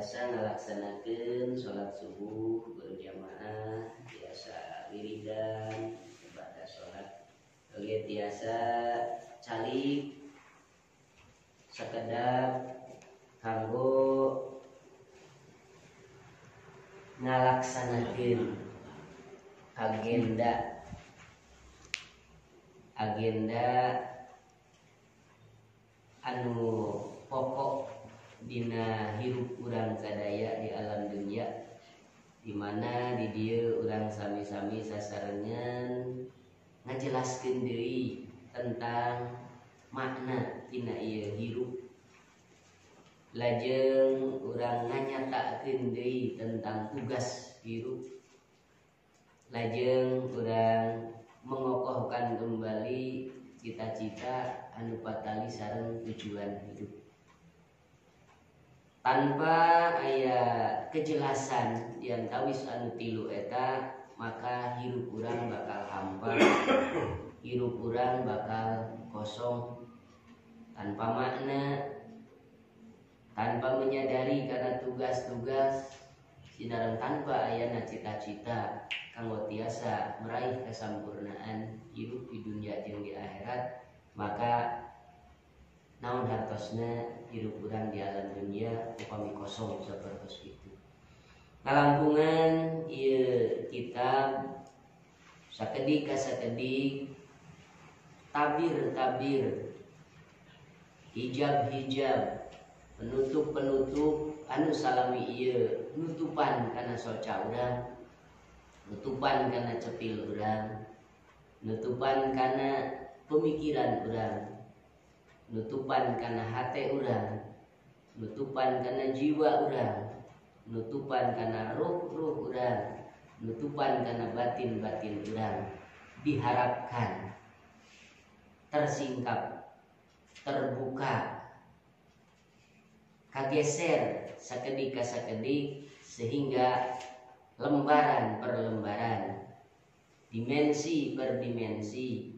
biasa ngalaksanakeun sholat subuh berjamaah, biasa wiridan pada sholat oge tiasa calik sakedap kanggo ngalaksanakeun agenda anu pokok dina hirup urang sadaya di alam dunia, dimana di dieu urang sami-sami sasarengan ngajelaskeun deui tentang makna tina ieu hirup, lajeng urang nganyatakeun deui tentang tugas hirup, lajeng urang mengokohkan kembali cita-cita anu patali sareng tujuan hidup. Tanpa aya kejelasan di antawis anu tilu eta, maka hirup urang bakal hampa, hirup urang bakal kosong, tanpa makna, tanpa menyadari karena tugas-tugas sinareng tanpa ayana cita-cita kanggo tiasa meraih kesampurnaan hirup di dunia jeung di akhirat, maka naon hartosna hirup urang di alam dunia upami kosong sapertos kitu. Ngalangkungan ieu kitab sakedik ka sakedik, tabir-tabir, hijab-hijab, penutup-penutup anu salami ieu nutupan kana soca urang, nutupan kana cepil urang, nutupan kana pemikiran urang, nutupan kana hate urang, nutupan kana jiwa urang, nutupan kana ruh urang, nutupan kana batin-batin urang. Diharapkan tersingkap, terbuka, kageser sakedik ka sakedik, sehingga lembaran per lembaran, dimensi per dimensi,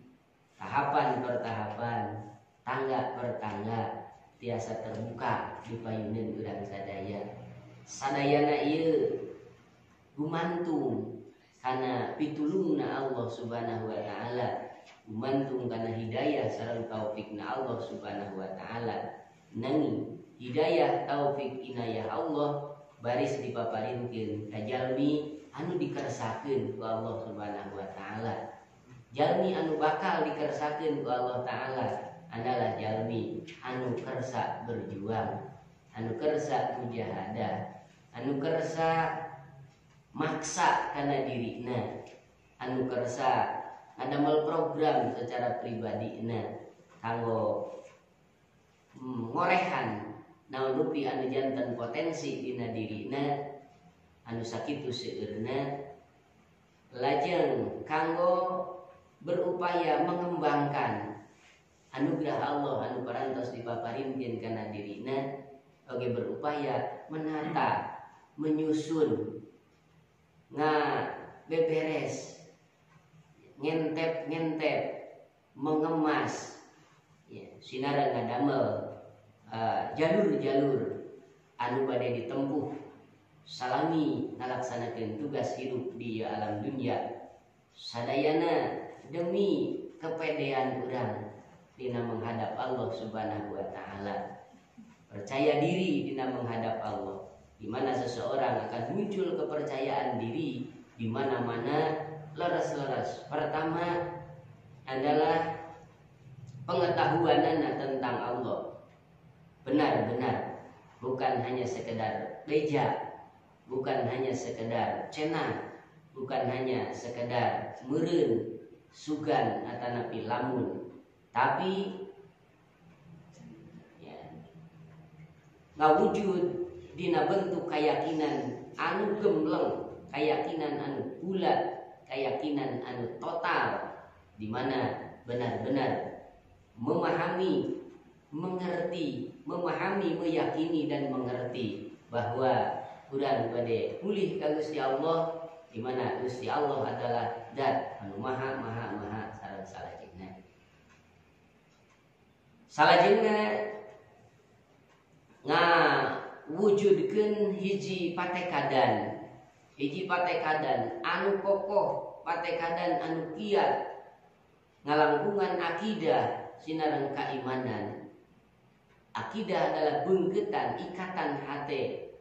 tahapan per tahapan, tangga per tangga tiasa terbuka di payuneun urang sadaya. Sadayana ieu gumantung kana pitulungna Allah Subhanahu wa taala, gumantung kana hidayah sareng taufikna Allah Subhanahu wa taala. Nanging hidayah taufik inayah Allah baris dipaparinkeun ka jalmi anu dikersakeun ku Allah Subhanahu wa taala. Jalmi anu bakal dikersakeun ku Allah taala adalah jalmi anu kersa berjuang, anu kersa mujahadah, anu kersa maksa kana dirina, anu kersa ngadamel program secara pribadina kanggo ngorehan naon rupi anu janten potensi dina dirina anu sakitu seueurna, lajeng kanggo berupaya mengembangkan anugerah Allah anu parantos dipaparinkeun kana dirina, oge berupaya menata, menyusun, beberes, ngentep, mengemas, ya, sinara ngadamel jalur-jalur anu bade ditempuh salami ngalaksanakeun tugas hidup di alam dunia sadayana demi kepedean urang dina menghadap Allah Subhanahu wa taala. Percaya diri dina menghadap Allah, di mana seseorang akan muncul kepercayaan diri di mana-mana leres-leres. Pertama adalah pengetahuanana tentang Allah benar-benar, bukan hanya sekedar beja, bukan hanya sekedar cenah, bukan hanya sekedar meureun, sugan atanapi lamun, tapi ya, ngawujud dina bentuk keyakinan anu gembleng, keyakinan anu bulat, keyakinan anu total, di mana benar-benar memahami, mengerti, memahami, meyakini dan mengerti bahwa urang bade pulih ka Gusti Allah, di mana Gusti Allah adalah zat anu maha sareng salajengna. Salajengna wujudkeun hiji patekadan anu kokoh, patekadan anu kiat ngalangkungan akidah sinareng keimanan. Akidah adalah beungketan ikatan hate,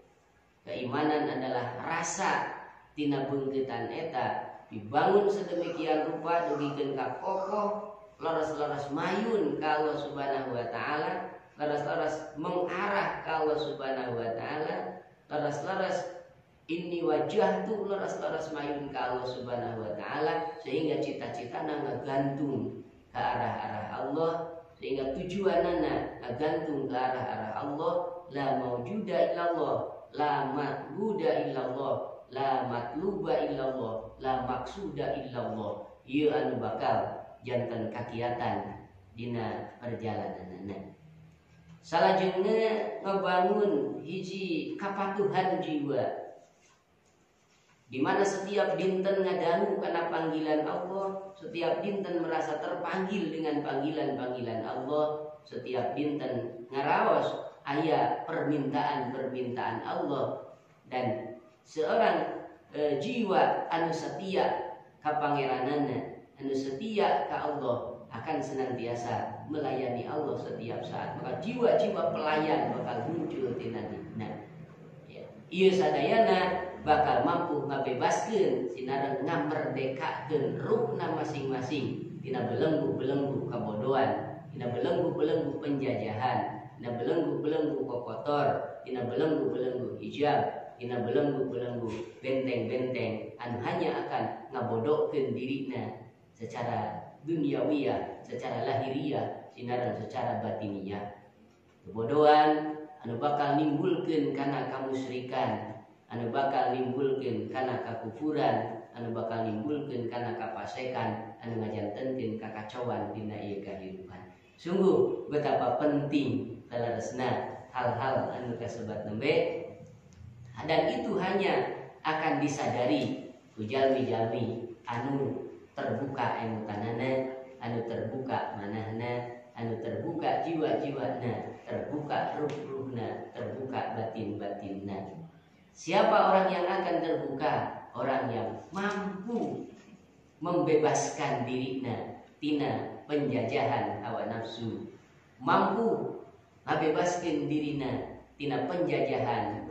keimanan adalah rasa tina beungketan eta dibangun sedemikian rupa dugikeun ka kokoh laras-laras mayun ka Allah Subhanahu wa taala, laras-laras mengarah ka Allah Subhanahu wa taala, laras-laras inni wajahtu, laras-laras mayun ka Allah Subhanahu wa taala, sehingga cita-citana ngagantung ke arah-arah Allah, sehingga tujuanana ngagantung ke arah-arah Allah. La maujuda illallah, la ma'buda illallah, la matluba illallah, la maksuda illallah. Ieu anu bakal janten kakiatan dina perjalananana. Salajengna ngebangun hiji kapatuhan jiwa, di mana setiap dinten ngadangu karena panggilan Allah, setiap dinten merasa terpanggil dengan panggilan-panggilan Allah, setiap dinten ngaraos aya permintaan-permintaan Allah, dan seorang jiwa anu setia ka pangeranana, anu setia ka Allah akan senantiasa melayani Allah setiap saat. Maka jiwa-jiwa pelayan bakal muncul tina dina. Ieu sadayana bakal mampu ngabebaskeun sinareng ngamerdekakeun ruhna masing-masing tina belenggu-belenggu kabodohan, tina belenggu-belenggu penjajahan, tina belenggu-belenggu kokotor, tina belenggu-belenggu hijab, tina belenggu-belenggu benteng-benteng anu hanya akan ngabodokeun dirina secara duniawiyah, secara lahiriah, sinareng secara batiniyah. Kebodohan anu bakal nimbulkeun kana kamusyrikan, anu bakal nimbulkeun kana kakufuran, anu bakal nimbulkeun kana kapasekan, anu ngajantenkeun kakacauan dina ieu kahirupan. Sungguh betapa penting talaresna hal-hal anu kasebat nembe, dan itu hanya akan disadari ku jalmi-jalmi anu terbuka emutanana, anu terbuka manahna, anu terbuka jiwa-jiwana, terbuka ruh-ruhna, terbuka batin-batinna. Siapa orang yang akan terbuka? Orang yang mampu membebaskan dirinya tina penjajahan hawa nafsu, mampu ngabebaskeun dirina tina penjajahan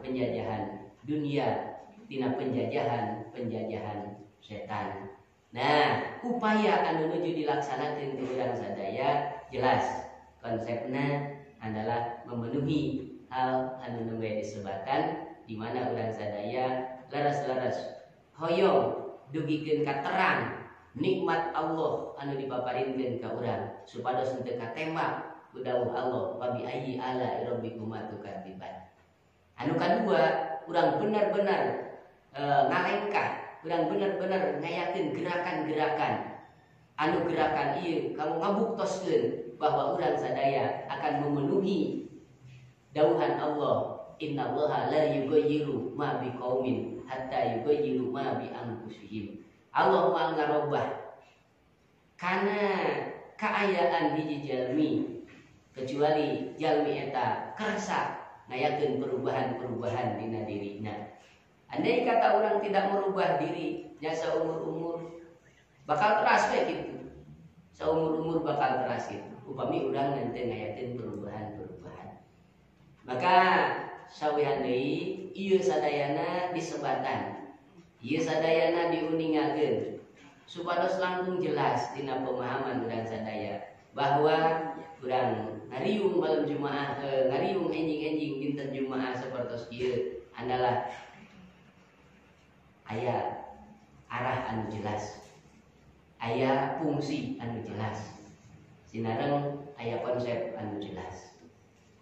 dunia, tina penjajahan setan. Nah, upaya anu nuju dilaksanakeun ku urang sadaya jelas konsepna adalah memenuhi hal anu nembe disebatan, di mana urang sadaya laras-laras hoyong dugikeun ka terang nikmat Allah anu dipaparinkeun ka urang supados henteu katembak ku dawuh Allah wa bi ayyi ala rabbikuma tukadziban. Anu kadua, urang benar-benar ngalengkah, urang benar-benar ngayakeun gerakan-gerakan anu gerakan ieu kamu ngabuktoskeun bahwa urang sadaya akan memenuhi dawuhan Allah, innallaha la yughayyiru ma biqaumin hatta yughayyiru ma bi anfusihim. Allah moal ngarobah kana kaayaan hiji jalmi kecuali jalmi eta karsa ngayakeun perubahan-perubahan dina dirina. Andai kata orang tidak merubah diri nya saumur-umur bakal teras we kitu. Saumur-umur bakal teras kitu. Upami urang nanti ngayakeun perubahan-perubahan. Maka sawehan deui ieu sadayana disebatan. Ieu sadayana diuningakeun supados langkung jelas dina pemahaman urang sadaya bahwa urang ngariung malam Jumaah, ngariung enjing-enjing dinten Jumaah sapertos ieu adalah aya arah anu jelas, aya fungsi anu jelas, sinareng aya konsep anu jelas.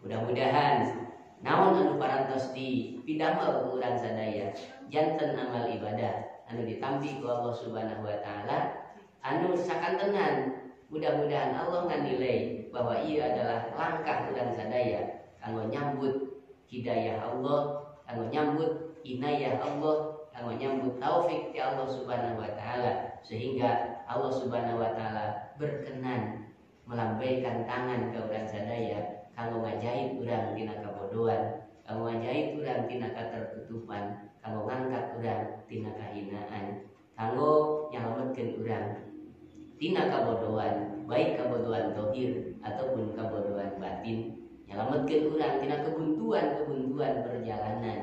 Mudah-mudahan naon anu parantos dipidamel ku urang sadaya janten amal ibadah anu ditampi ku Allah Subhanahu wa taala anu sakantenan, mudah-mudahan Allah nganilai bahwa ieu adalah langkah urang sadaya kanggo nyambut hidayah Allah, kanggo nyambut inayah Allah, kanggo nyambut taufik ti Allah Subhanahu wa taala, sehingga Allah Subhanahu wa taala berkenan melambaikan tangan ke urang sadaya kanggo ngajaib urang dina kabodohan, kanggo ngajait urang tina katertutupan, kanggo ngangkat urang tina kahinaan, kanggo nyalametkeun urang tina kabodohan, baik kabodohan zahir ataupun kabodohan batin, nyalametkeun urang tina kebuntuan perjalanan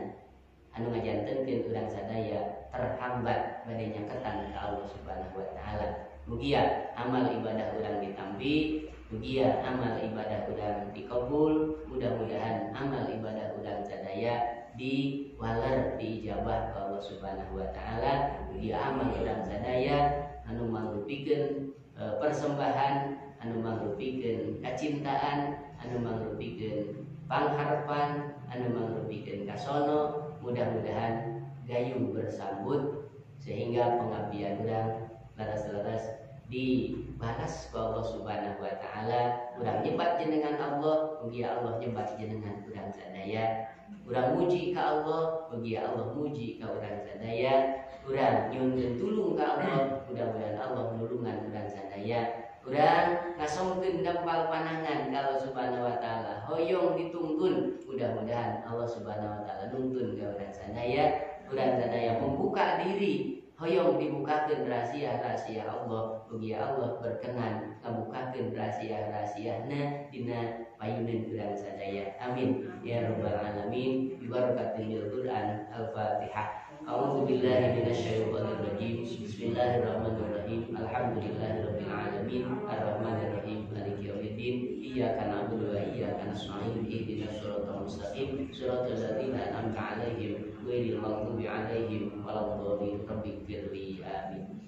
anu ngajantenkeun urang sadaya terhambat bade nyaketan ka Allah Subhanahu wa taala. Mugia amal ibadah urang ditampi, mugia amal ibadah urang dikabul, mudah-mudahan amal ibadah urang sadaya diwaler diijabah ka Allah Subhanahu wa taala. Mugia amal urang sadaya anu mangrupikeun persembahan, anu mangrupikeun kacintaan, anu mangrupikeun pangharpan, anu mangrupikeun kasono, mudah-mudahan gayung bersambut sehingga pengabdian urang laras-laras dibalas ku Allah Subhanahu wa taala. Urang nyebat jenengan Allah, mugi Allah nyebat jenengan urang sadaya. Urang muji ka Allah, mugi Allah muji ka urang sadaya. Urang nyuhun tulung ka Allah, mudah-mudahan Allah nulungan urang sadaya. Urang ngasongkeun dampal panangan ka Allah Subhanahu wa taala, hoyong dituntun, mudah-mudahan Allah Subhanahu wa taala nuntun ka urang sadaya. Urang sadaya membuka diri, hoyong dibukakeun rahasia-rahasia Allah, mugi Allah berkenan ngabukakeun rahasia-rahasiana dina payuneun urang sadaya. Amin ya rabbal alamin. Bi barakatil Quran. Al-Fatihah. A'udzu billahi minasyaitonir rajim. Bismillahirrahmanirrahim. Alhamdulillahirabbil alamin. Arrahmanir rahim. Maliki yaumiddin. Iyyaka na'budu wa iyyaka nasta'in. Ihdinas siratal mustaqim. Shiratal ladzina an'amta 'alaihim ghairil maghdubi 'alaihim waladdallin. Rabbighfirli. Amin.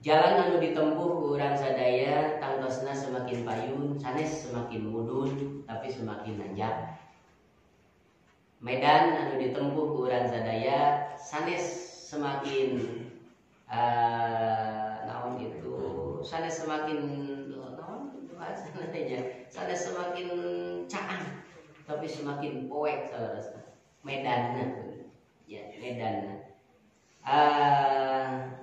Jalan anu ditempuh ku urang sadaya tangtosna semakin payun, sanes semakin mudun, tapi semakin nanjak. Medan anu ditempuh ku urang sadaya sanes semakin naon itu, sanes semakin naon bahasanya, sanes semakin caang, tapi semakin poek saudara. Medanna, ya medanna.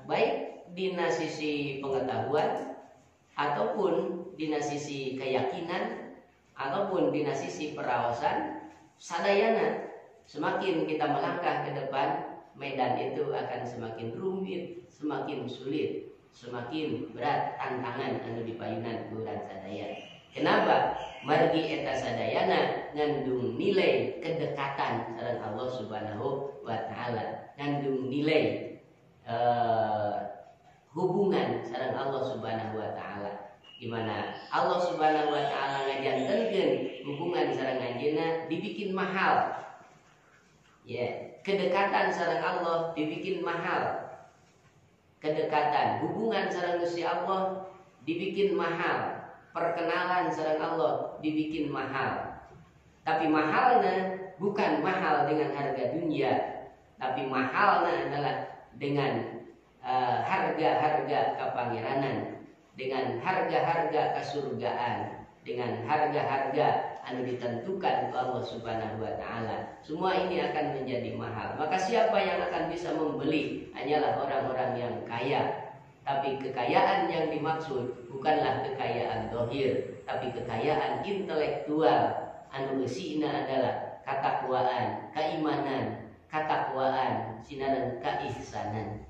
Baik dina sisi pengetahuan ataupun dina sisi keyakinan ataupun dina sisi perawasan sadayana, semakin kita melangkah ke depan, medan itu akan semakin rumit, semakin sulit, semakin berat tantangan anu dipayunan urang sadaya. Kenapa? Margi eta sadayana ngandung nilai kedekatan sareng Allah Subhanahu wa taala, ngandung nilai hubungan sareng Allah Subhanahu wa taala, di mana Allah Subhanahu wa taala ngajantenkeun hubungan sareng anjeunna dibikin mahal. Ya, kedekatan sareng Allah dibikin mahal. Kedekatan, hubungan sareng Gusti Allah dibikin mahal. Perkenalan sareng Allah dibikin mahal. Tapi mahalnya bukan mahal dengan harga dunia, tapi mahalnya adalah dengan harga-harga kepangeranan, dengan harga-harga kesurgaan, dengan harga-harga anu ditentukan oleh Allah Subhanahu wa taala. Semua ini akan menjadi mahal. Maka siapa yang akan bisa membeli hanyalah orang-orang yang kaya. Tapi kekayaan yang dimaksud bukanlah kekayaan zahir, tapi kekayaan intelektual. Anu eusina adalah katakwaan, keimanan, katakwaan, sinaran kaihsanan.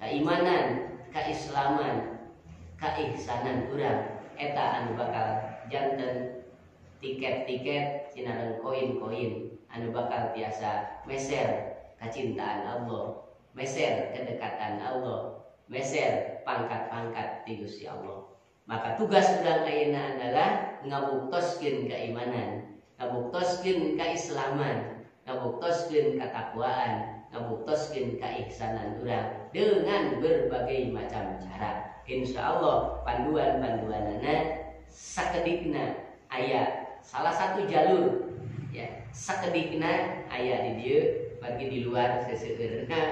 Keimanan, keislaman, kaihsanan urang eta anu bakal janten tiket-tiket sinaran koin-koin anu bakal tiasa meser kacintaan Allah, meser kedekatan Allah, meser pangkat-pangkat ti Gusti Allah. Maka tugas urang ayeuna adalah ngabuktoskeun keimanan, ngabuktoskeun keislaman, ngabuktoskeun katakwaan, ngabuktoskeun kaihsanan urang dengan berbagai macam cara. Insya Allah panduan-panduanana sakedikna aya salah satu jalur, ya sakedikna aya di dieu bagi di luar seseueurna,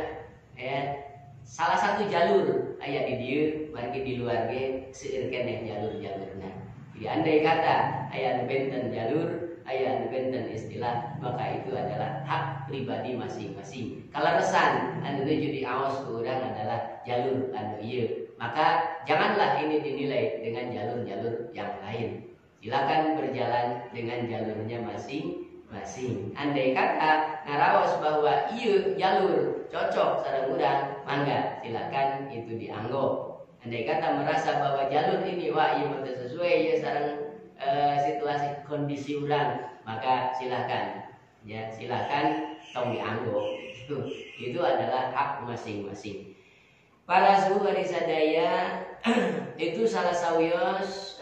ya salah satu jalur aya di dieu bagi di luar ge seueur keneh jalur-jalurna. Jadi andai kata aya nu benten jalur, aya nu benten istilah, maka itu adalah hak pribadi masing-masing. Kalaresan anu nuju diaos ku urang adalah jalur anu ieu, maka janganlah ini dinilai dengan jalur-jalur yang lain. Silakan berjalan dengan jalurnya masing. Andai kata ngaraos bahwa ieu jalur cocok sareng urang, mangga silakan itu dianggo. Andai kata merasa bahwa jalur ini wah ieu teu sesuai ya sareng situasi kondisi urang, maka silakan ya silakan tong dianggo. Itu adalah hak masing-masing. Para suhu sadaya itu salah sawios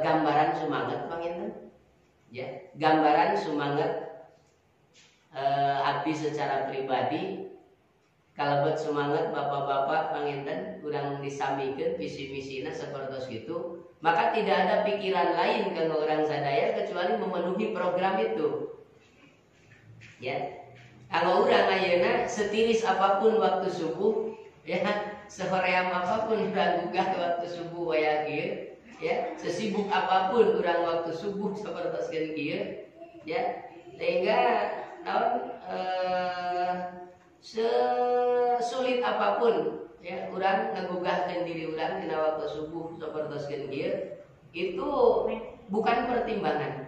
gambaran semangat panginten. Ya, gambaran semangat abdi secara pribadi. Kalebet semangat bapak-bapak panginten urang disamikeun visi misina sapertos gitu, maka tidak ada pikiran lain kanggo urang sadaya kecuali memenuhi program itu. Ya. Kalau urang ayeuna setiris apapun waktu subuh, ya, sehoream apapun urang gugah waktu subuh waya kieu, ya, sesibuk apapun urang waktu subuh sapertoskeun kieu, ya, sehingga naon sesulit apapun ya urang ngagugahkeun diri urang dina waktu subuh sapertoskeun kieu, itu bukan pertimbangan.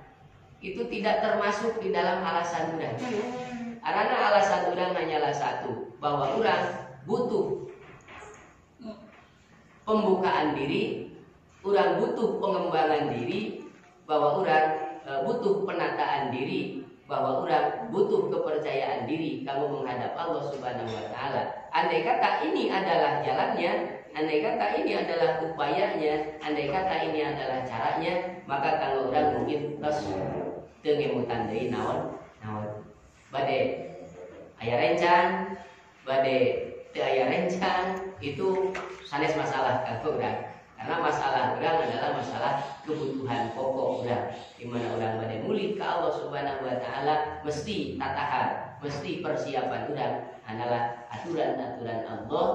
Itu tidak termasuk di dalam alasan urang. Karena alasan urang hanyalah satu, bahwa urang butuh pembukaan diri, urang butuh pengembangan diri, bahwa urang butuh penataan diri, bahwa urang butuh kepercayaan diri kanggo menghadap Allah Subhanahu wa taala. Andai kata ini adalah jalannya, andai kata ini adalah upayanya, andai kata ini adalah caranya, maka kanggo urang mungkin terus teu ngemutan deui naon bade aya rencang, bade teu aya rencang, itu sanes masalah kanggo urang. Karena masalah urang adalah masalah kebutuhan pokok urang. Di mana urang bade mulih ka Allah Subhanahu wa taala, mesti tatahan, mesti persiapan urang adalah aturan-aturan Allah.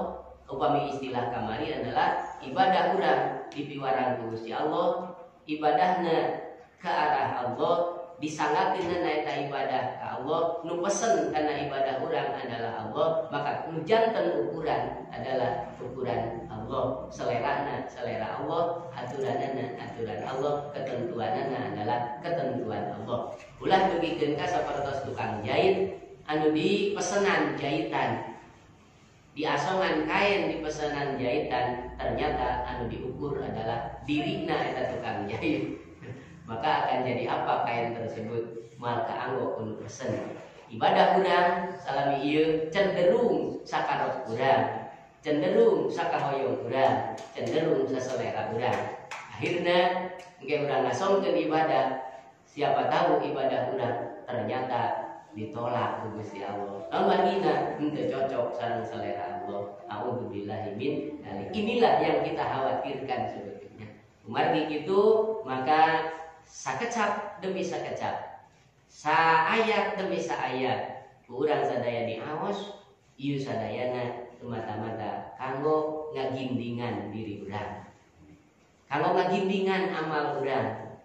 Upami istilah kamari adalah ibadah urang dipiwarang ku Gusti Allah, ibadahna ke arah Allah, disangakeun eta ibadah ka Allah, nu pesen kana ibadah urang adalah Allah, maka nu janten ukuran adalah ukuran Allah, selerana selera Allah, aturanana aturan Allah, ketentuanana adalah ketentuan Allah. Ulah dugikeun ka sapertos tukang jahit anu di pesenan jahitan, di asongan kain di pesanan jahitan, ternyata anu diukur adalah dirina eta tukang jahit. Maka akan jadi apa kain tersebut? Mal kaanggo kun pesen. Ibadah urang salami ieu cenderung sakarot urang, cenderung sakahoyong urang, cenderung saselera urang. Akhirna engke urang ngasongkeun ibadah, siapa tahu ibadah urang ternyata ditolak ku Gusti Allah. Amargina henteu cocok sareng selera Allah. A'udzubillahi min dzalik. Inilah yang kita khawatirkan sebetulnya. Umargi itu maka sakecap demi sakecap, saayat demi saayat, urang sadaya diaos, ieu sadayana mata-mata kanggo ngagindingan diri urang, kanggo ngagindingan amal urang,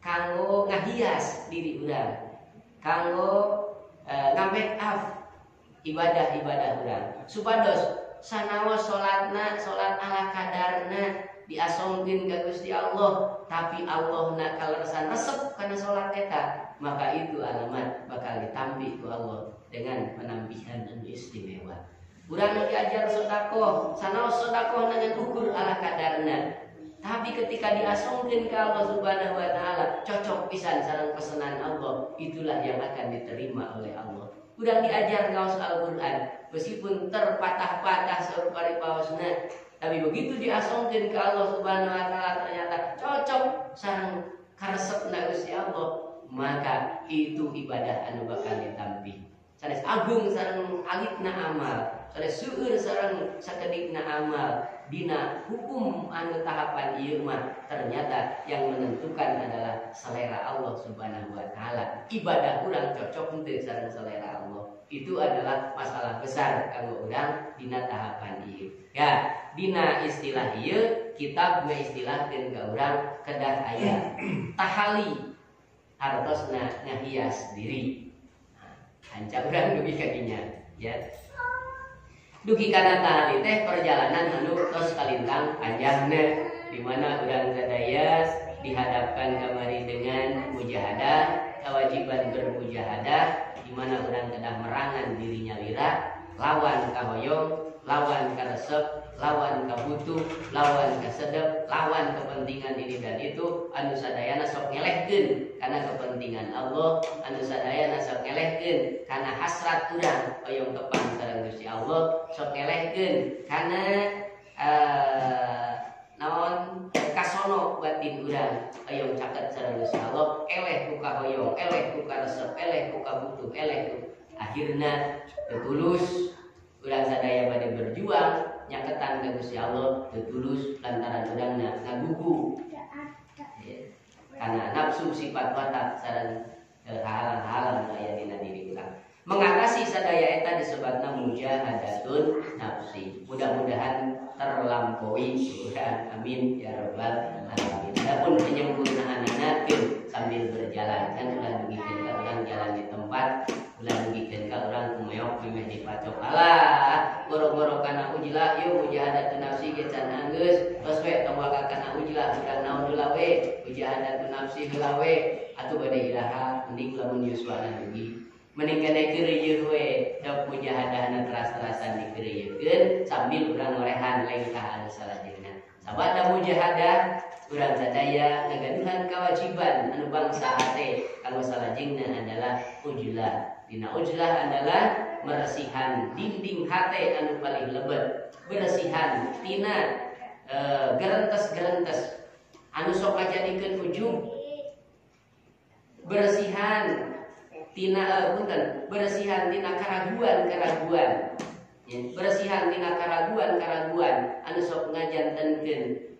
kanggo ngahias diri urang, kanggo nge-make up ibadah-ibadah urang, supados sanaos salatna salat ala kadarna diasongkeun ka Gusti Allah, tapi Allah na kalersan resep kana salat eta, maka itu alamat bakal ditampi ku Allah dengan penampihan anu istimewa. Urang diajar sedekah, sanaos sedekah dengan ukur ala kadarna, tapi ketika diasongkeun ka Allah Subhanahu wa taala cocok pisan sareng pesanan Allah, itulah yang akan diterima oleh Allah. Urang diajar kaos Al-Qur'an, meskipun terpatah-patah sarupari paosna, tapi begitu diasongkeun ke Allah Subhanahu wa taala ternyata cocok sareng karesepna Gusti Allah, maka itu ibadah anu bakal ditampi. Sanes agung sareng alitna amal, sanes seueur sareng sakedikna amal dina hukum anu tahapan ieu mah ternyata yang menentukan adalah selera Allah Subhanahu wa taala. Ibadah urang cocok henteu sareng selera Allah. Itu adalah masalah besar kanggo urang dina tahapan ieu. Ya, dina istilah ieu kitab mengistilahkeun ka urang kedah aya tahali hartosna ngahias diri. Hanca urang dugi ka dinya, ya. Dugi kana tahali teh perjalanan anu tos kalintang panjangna, di mana urang sadaya dihadapkan kemari dengan mujahadah, kewajiban bermujahadah, di mana orang kedah merangan dirinya lira, lawan kahoyong, lawan karesep, lawan kabutuh, lawan kasedep, lawan kepentingan ini dan itu, anu sadayana sok ngelehkeun karena kepentingan Allah, anu sadayana sok ngelehkeun karena hasrat urang hoyong tepang sareng Gusti Allah, sok ngelehkeun karena naon kasono batin urang hoyong caket sareng Gusti Allah, eleh ku kahoyong, eleh ku karesep, eleh ku kabutuh, eleh ku akhirna tulus urang sadaya bade berjuang nyaketan ka Gusti Allah tulus lantaran urangna ngagugu karena nafsu sifat watak sareng halang-halang aya dina diri urang. Mengatasi sadaya eta disebutna mujahadatun nafsi. Mudah-mudahan terlampaui urang. Amin ya rabbal alamin. Adapun penyempurnaanana sambil berjalan kan ulah dugikeun ka urang jalan di tempat, ulah dugikeun ka urang kumeok mimeh dipacok alah goro-goro kana ujlah ieu mujahadatun nafsi ge can anggeus tos we tong waga kana ujlah urang naon heula we mujahadatun nafsi heula we atuh bade ilaha mending lamun yuswana dugi mending kene keureuyeun we dok mujahadahna teras-terasan dikeureuyeun sambil urang ngorehan lain ka anu salajengna sabada mujahadah urang sadaya ngagaduhan kewajiban anu bangsa hate kanggo salajengna adalah ujlah. Dina ujlah adalah meresihan dinding hate anu paling lebet, beresihan tina gerentes-gerentes anu sok ngajadikeun ujub, beresihan tina beresihan tina keraguan-keraguan, ya, beresihan tina keraguan-keraguan anu sok ngajantenkeun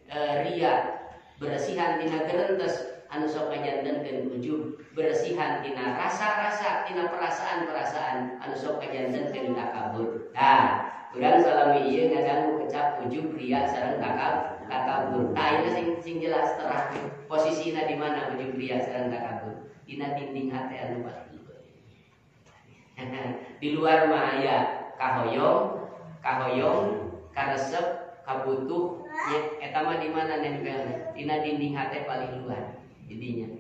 ria, beresihan tina gerentes anu sok ngajantenkeun ujub, beresihan tina rasa-rasa tina perasaan-perasaan anu sok ngajantenkeun takabur. Nah, urang salami ieu ngadangu kecap ujub ria sareng takabur. Tah ieu sing jelas terang posisina di mana ujub ria sareng takabur. Dina dinding hate anu batin. Di luar mah aya kahoyong, karesep, kabutuh, ya eta mah di mana nempelna? Dina dinding hate paling luar. Intinya,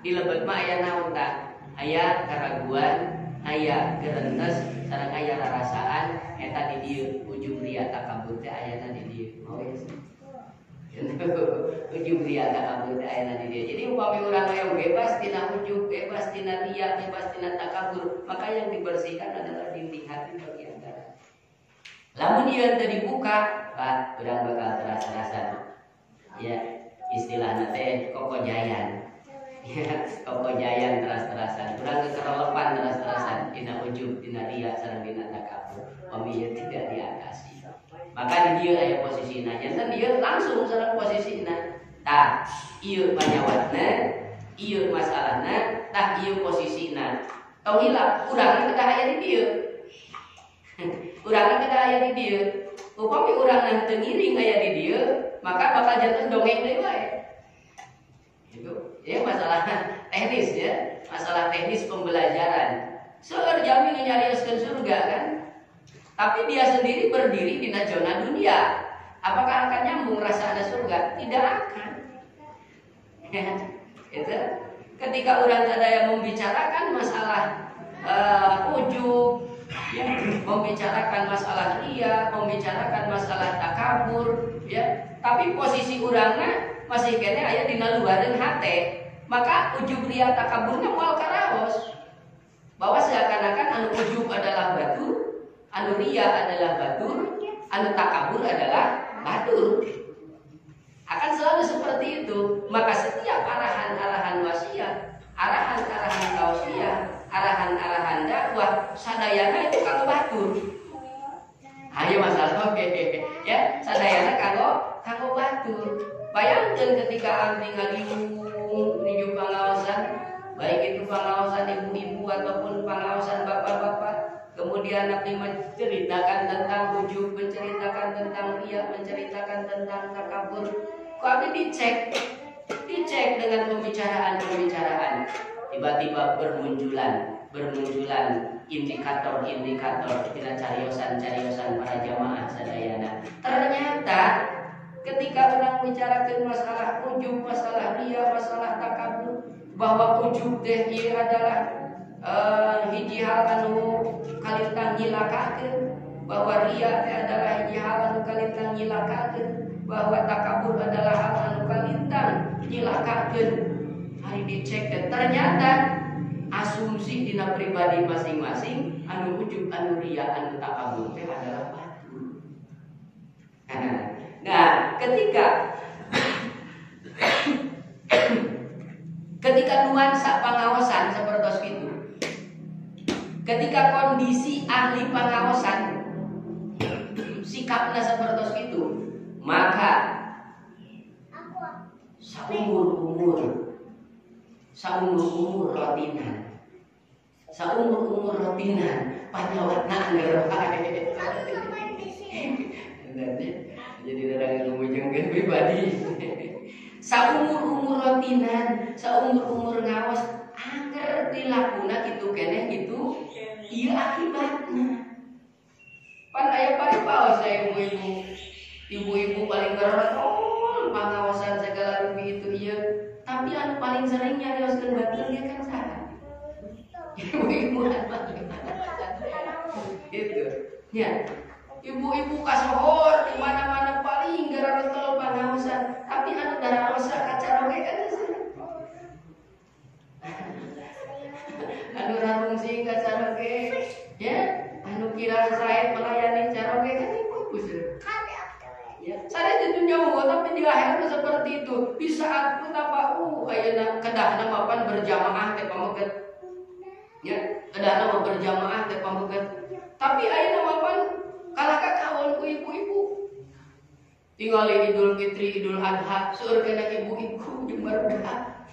di lebet mah aya naon tah? Aya keraguan, aya gerentes, sareng aya rarasaan, eta di dieu ujub ria takabur teh ayana di dieu. Mawes. Ujub ria takabur teh ayana di dieu. Jadi upami urang aya bebas tina ujub, bebas tina ria, bebas tina takabur, maka yang dibersihkan adalah dinding hati bagian dalam. Lamun ieu teu dibuka, urang bakal terasa-rasa. Ya. Istilahnya teh kokojayan, ya kokojayan teras-terasan, kurang kekerelepan teras-terasan, tina ujub, tina ria, sareng tina takabur, pamieu tidak diatasi. Maka di dia aya posisina, jantan dia langsung sareng posisina. Tah, ieu panyawatna, ieu masalahna, tah ieu posisina. Tong hilap, urang kedah aya di dieu. Urang kedah aya di dieu. Upami urang teu ngiring aya di dieu, maka bakal janten dongeng deui wae. Itu ya masalah teknis ya, masalah teknis pembelajaran. Seueur jami nyarioskeun surga kan? Tapi dia sendiri berdiri di zona dunia. Apakah akan nyambung rasa ada surga? Tidak akan. Ya, itu ketika orang sadaya membicarakan masalah ujub, ya, membicarakan masalah ria, membicarakan masalah takabur, ya, tapi posisi urangna masih kene aya dina luareun hate, maka ujub ria takaburna moal karaos bahwa seakan-akan anu ujub adalah batur, anu ria adalah batur, anu takabur adalah batur. Akan selalu seperti itu. Maka setiap arahan-arahan wasiat, arahan-arahan tausiah, arahan-arahan dakwah sadayana itu kanggo batur. Ayo masalah oke. Ya, sadayana kanggo batur. Bayangkeun ketika abdi ngadiung di pangaosan, baik itu pangaosan ibu-ibu ataupun pangaosan bapak-bapak, kemudian abdi menceritakan tentang ujub, menceritakan tentang ria, menceritakan tentang takabur. Kok abdi dicek dengan pembicaraan. Tiba-tiba bermunculan indikator tina cariosan para jamaah sadayana. Ternyata Ketika orang bicarakan masalah ujub, masalah ria, masalah takabur, bahwa ujub teh ieu adalah hiji hal anu kalintang nyilakakeun, bahwa ria teh adalah hiji hal anu kalintang nyilakakeun, bahwa takabur adalah hal anu kalintang nyilakakeun. Hari dicek dan ternyata asumsi dina pribadi masing-masing anu ujub, anu ria, anu takabur teh adalah batul. Nah, ketika nuansa pangaosan sapertos kitu, ketika kondisi ahli pangaosan sikapna sapertos kitu, maka saumur-umur rotinan panyawatna anggar jadi orang yang ngomongin pribadi. Saumur rotinan, saumur ngawas angger dilakuna gitu keneh gitu. Ieu akibatna. Pan aya parepaos saya ibu-ibu paling gerotol pangawasan segala rupi itu ieu. Tapi anu paling sering nyarioskeun batur ge kan saha? Ibu-ibu gitu. Ya. Ibu-ibu kasohor di mana-mana paling gerotol pangawasan, tapi anu daraosa kacaroge kan saha? Anu rarungsing kacaroge, ya, anu kira sae melayani caroge kan ibu-ibu sih. Ya, saya di dunia tapi di akhirat seperti itu. Di saat betapa ayeuna kedahna mapan berjamaah teh pameget. Ya, kedahna mah berjamaah teh pameget. Tapi ayeuna mapan kalah kakaon ku ibu-ibu. Tingali Idul Fitri, Idul Adha, seueur kana ibu-ibu jeung barudak.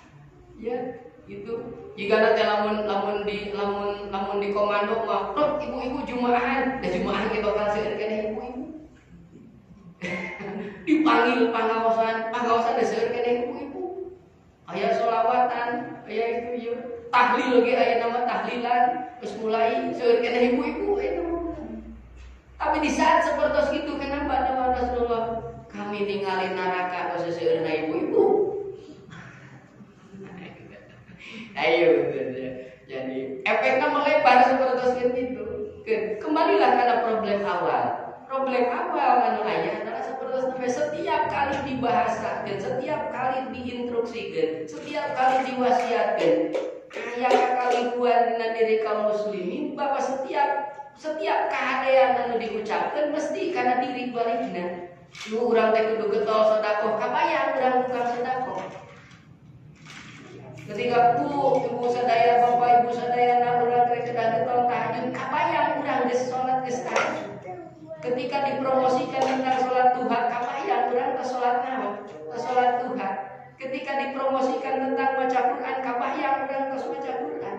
Ya, gitu. Jika nanti lamun di komando mah, ibu-ibu jumaahan, da jumaah ge bakal seueur kana ibu-ibu. Dipanggil pangaosan da seueur kana ibu-ibu. Aya sholawatan, aya itu ieu. Tahlil ge aya nama tahlilan, geus mulai seueur kana ibu-ibu aya. Tapi di saat seperti itu kenapa nama Rasulullah kami ningali neraka kok seueurna ibu-ibu. Ayo jadi efeknya melebar seperti itu. Kembalilah karena problem awal. Problem awal anu aya adalah seperti setiap kali dibahasakan, setiap kali diinstruksikan, setiap kali diwasiatkan, aya kakalihuan dina diri kaum muslimin bahwa setiap kehadiran anu diucapkan mesti karena diri balikna. Lu urang teh kudu getol sedekah, kabayang urang tukang sedekah. Ketika ibu sadaya, bapak ibu sadaya na urang teh kedah getol tahajud, kabayang urang geus salat geus tahajud. Ketika dipromosikan tentang salat duha, kabayang urang teh salat naon? Teh salat duha. Ketika dipromosikan tentang baca Quran, kabayang urang teh baca Quran.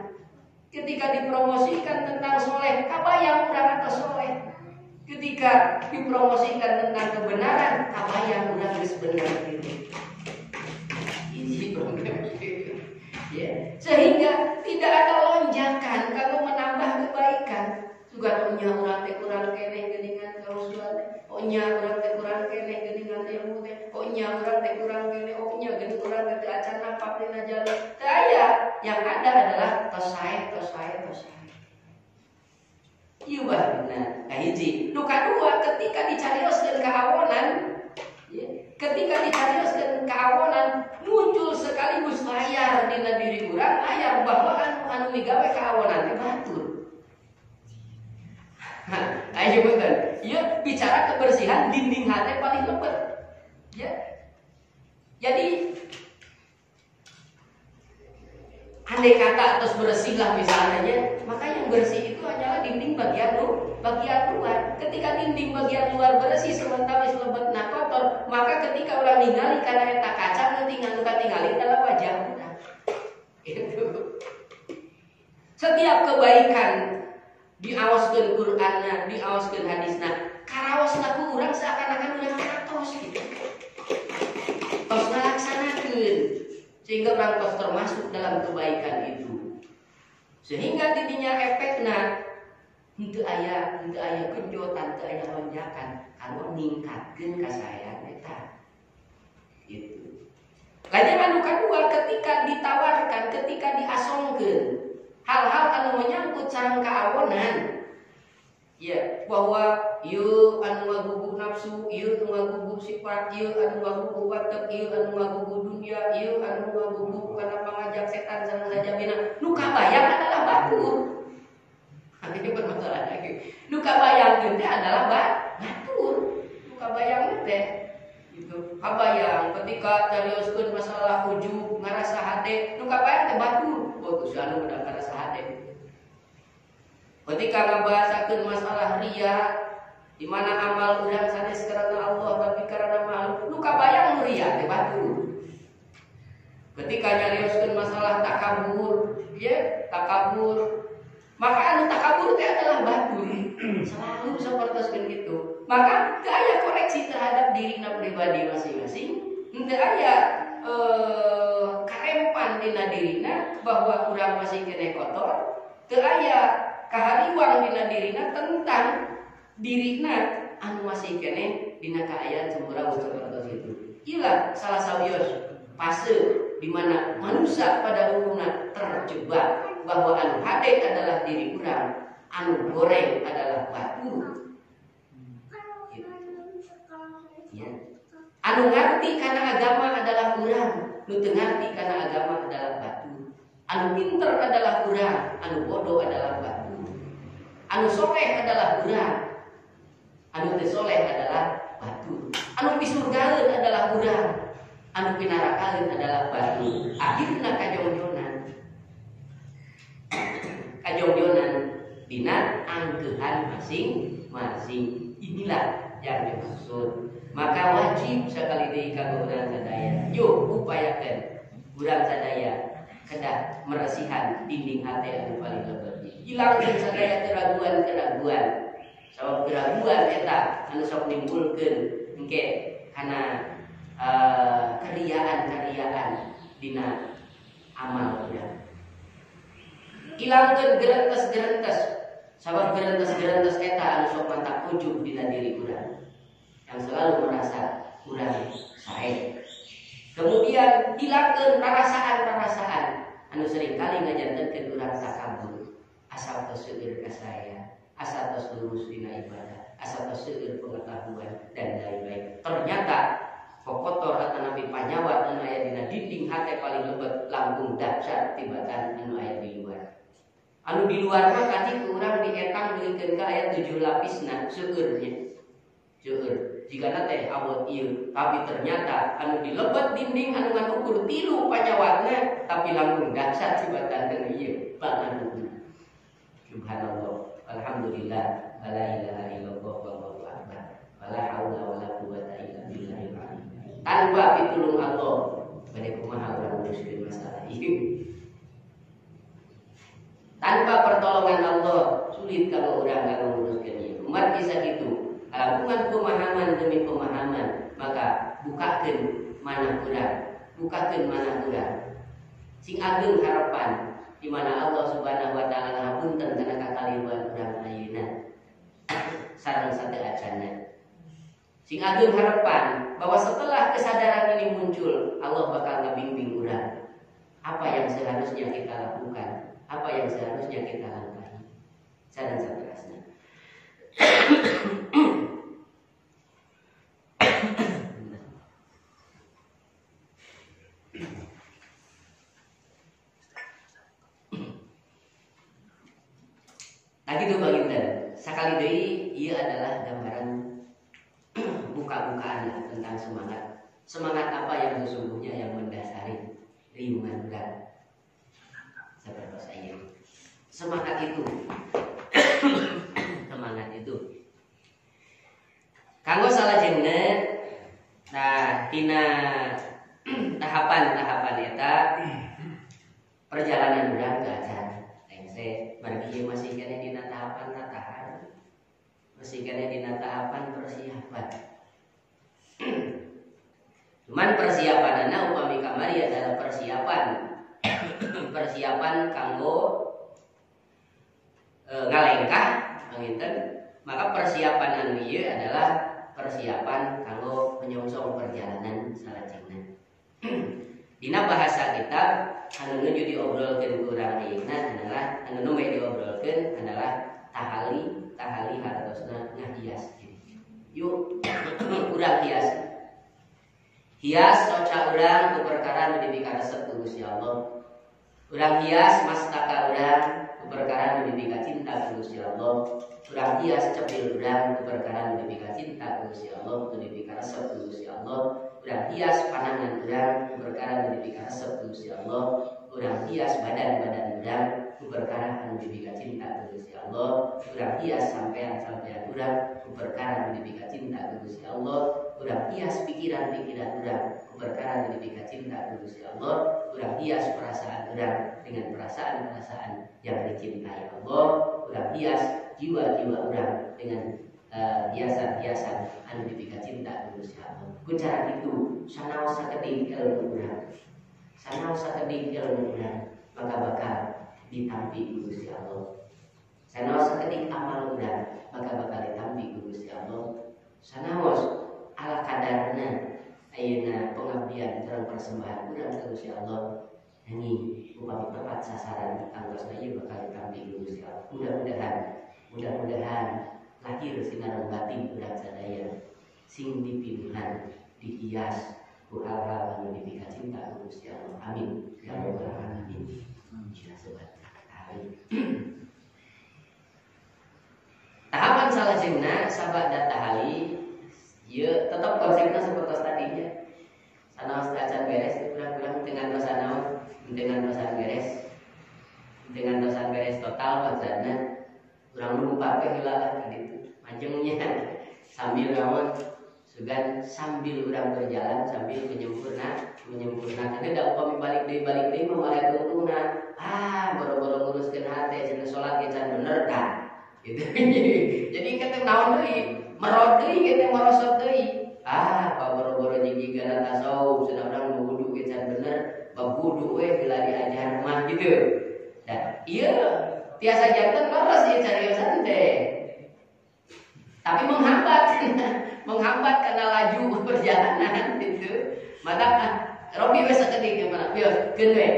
Ketika dipromosikan tentang soleh, kabayang urang teh soleh. Ketika dipromosikan tentang kebenaran, kabayang urang geus bener gitu. Ini program gitu. Ya, sehingga tidak ada lonjakan kalau menambah kebaikan. Juga nya urang teh kurang keneh geuningan kausulan, nya urang teh kurang keneh geuningan ilmu teh, nya urang teh kurang keneh, nya geuning urang teh acan napap dina jalan. Teu aya, yang ada adalah tos sae. Ieu baheuna kahiji. Nu kadua ketika dicarioskeun kaawonan, ya, ketika dicarioskeun kaawonan muncul sekaligus layar dina diri urang, layar bahwa anu migawe kaawonan teh batur. Ayo betul. Ya, bicara kebersihan dinding hati paling lembut. Ya. Jadi andai kata terus bersihlah misalnya, maka yang bersih itu hanyalah dinding bagian luar. Ketika dinding bagian luar bersih sementara lembut na kotor, maka ketika orang ningali karena eta kaca nanti tinggali dalam wajah kita. Itu. Setiap kebaikan diawaskeun Qur'anna, diawaskeun hadisna, karaosna ku urang seakan-akan urang atos gitu. Tos ngalaksanakeun sehingga orang tos termasuk dalam kebaikan itu. Sehingga tidinya efekna henteu aya genjotan, teu aya lonjakan, anu ningkatkeun kasayang eta. Itu. Lajeng anu kadua ketika ditawarkan, ketika diasongkeun hal-hal anu menyangkut sareng kaawonan, ya bahwa ieu anu ngaguguk nafsu, ieu anu ngaguguk sifat, ieu anu ngaguguk watak, ieu anu ngaguguk dunia, ieu anu ngaguguk kana pangajak setan sareng sajabina, nu kabayang adalah batur. Ini bermasalah lagi. Nu kabayang teh adalah batur. Nu kabayang teh gitu. Kabayang ketika carioskeun masalah ujub ngarasa hate, nu kabayang teh batur. Oh, geus anu udah ngarasa hate. Ketika ngabahasakeun masalah riya, di mana amal urang sanes karena Allah tapi karena makhluk, nu kabayang nu riya teh batur. Ketika nyarioskeun masalah takabur, ya, takabur, maka anu takabur teh adalah batur. Selalu sapertoskeun kitu. Maka teu aya koreksi terhadap dirina pribadi masing-masing, teu aya karempan dina dirina bahwa urang masih kene kotor, teu aya kahariwang dina dirina tentang dirina anu masih kene dina kaayaan semburaut sapertos itu. Ieu salah sawios fase di mana manusia pada umumnya terjebak bahwa anu hade adalah diri urang, anu goreng adalah batur. Ya. Anu ngarti karena agama adalah urang, nu teu ngarti karena agama adalah batur. Anu pinter adalah urang, anu bodoh adalah batur. Anu soleh adalah urang, anu teu soleh adalah batur. Anu pisurgaeun adalah urang, anu pinarakaeun adalah batur. Akhirna kajongjonan dina angkeuhan masing-masing. Inilah yang dimaksud. Maka wajib sekali deui kanggo urang sadaya, yuk upayakeun urang sadaya kedah meresihan dinding hati anu paling leubeut. Hilangkeun sadaya keraguan-keraguan. Sabab keraguan eta anu sok nimbulkeun engke kana keriaan-keriaan dina amal urang. Hilangkeun gerentes-gerentes. Sabab gerentes-gerentes eta anu sok mantap ujub dina diri urang, yang selalu merasa urang sae. Kemudian hilangkeun perasaan-perasaan anu seringkali ngajantenkeun urang takabur, asal tos seueur ka saya, asal tos lurus dina ibadah, asal tos seueur pengetahuan dan lain-lain. Ternyata kokotor atau nabi panyawat anu aya dina dinding hate paling leubeut langkung dahsyat tibatan anu aya di luar. Anu di luar mah kati urang dietang deulikeun ka aya 7 lapisna seueur nya. Seueur. Jigana teh awet ieu, tapi ternyata anu di lebat dinding anu ngukur 3 panyawatna tapi langkung dahsyat tibatan deui ieu. Panganuhna. Subhanallah. Alhamdulillah. La ilaha illallah wallahu akbar. Wala haula wala quwwata illa billahil aliyyil. Tanpa pitulung Allah, bade kumaha urang uruskeun masalah ieu. Tanpa pertolongan Allah sulit kalau urang kanggo nguruskeun ieu. Umat bisa kitu. Kalangungan pemahaman demi pemahaman, maka bukakeun manah urang, bukakeun manah urang. Sing ageng harapan di mana Allah Subhanahu wa taala ngapunten kana kakalieuan urang ayeuna sareng sateu acanna. Sing ageng harapan bahwa setelah kesadaran ini muncul, Allah bakal ngabimbing urang apa yang seharusnya kita lakukan, apa yang seharusnya kita langkahi. Sareng saterusna. Nah gitu baginda, sakali deui ieu adalah gambaran buka-bukaan tentang semangat. Semangat apa yang sesungguhnya yang mendasari riungan urang. Sapertos aya. Semangat itu. Semangat itu. Kanggo salajengna nah tina tahapan-tahapan eta perjalanan urang ke acan. Engse margi masih kene dina tahapan tatahan. Masih kene dina tahapan persiapan. Cuman persiapanana upami kamari adalah persiapan kanggo ngalengkah nginten. Maka persiapan anu ieu adalah persiapan kanggo menyongsong perjalanan salajengna. Dina bahasa kita anu nuju diobrolkeun ku urang ayeuna adalah anu nu diobrolkeun adalah tahali hartosna ngahias. Yuk urang hias soca urang ku perkara nu dibikaresep ku Gusti Allah. Urang hias mastaka urang ku perkara nu dibika cinta ku Gusti Allah. Urang hias cepil urang ku perkara nu dibika cinta ku Gusti Allah, nu dibika resep ku Gusti Allah. Urang hias panangan urang ku perkara nu dibika resep ku Gusti Allah. Urang hias badan urang ku perkara anu dibika cinta ku Gusti Allah. Urang hias sampean urang ku perkara anu dibika cinta ku Gusti Allah. Urang hias pikiran urang ku perkara anu dibika cinta ku Gusti Allah. Urang hias perasaan urang dengan perasaan yang dicintai Allah. Urang hias jiwa urang dengan hiasan-hiasan anu dibika cinta ku Gusti Allah. Ku cara itu sanaos sakedik ilmu urang. Sanaos sakedik ilmu urang maka bakal ditampi ku Gusti Allah. Sanaos sakedik amal urang maka bakal ditampi ku Gusti Allah. Sanaos ala kadarna ayeuna pengabdian sareng persembahan urang ka Gusti Allah. Nanging upami tepat sasaran anggosna ieu bakal ditampi ku Gusti Allah. Mudah-mudahan lahir sinareng batin urang sadaya sing dipinuhan dihias ku hal-hal anu dibika cinta ku Gusti Allah. Amin ya rabbal alamin. Tahapan salajengna sabada tahali ieu tetep konsepna sapertos tadinya. Sanaos acan beres kurang-kurang dengan dosa naon? Dengan dosa beres. Dengan dosa beres total maksudna urang lupa ke hilalah kitu. Majengnya sambil naon? Sugan sambil urang berjalan sambil menyempurnakan da upami balik deui mah malah keuntungan. Boro-boro nguruskeun hate cenah salat ge can bener kan. Gitu. Jadi kita naon deui, merot deui kita merosot deui. Boro-boro jigigana tasawuf cenah urang wudu ge can bener, bab wudu we heula diajar mah gitu. Dan ieu tiasa janten leres ieu cariosan teh. Tapi menghambat karena laju perjalanan gitu. Maka Robi wes sakedik gimana? Bios keun we.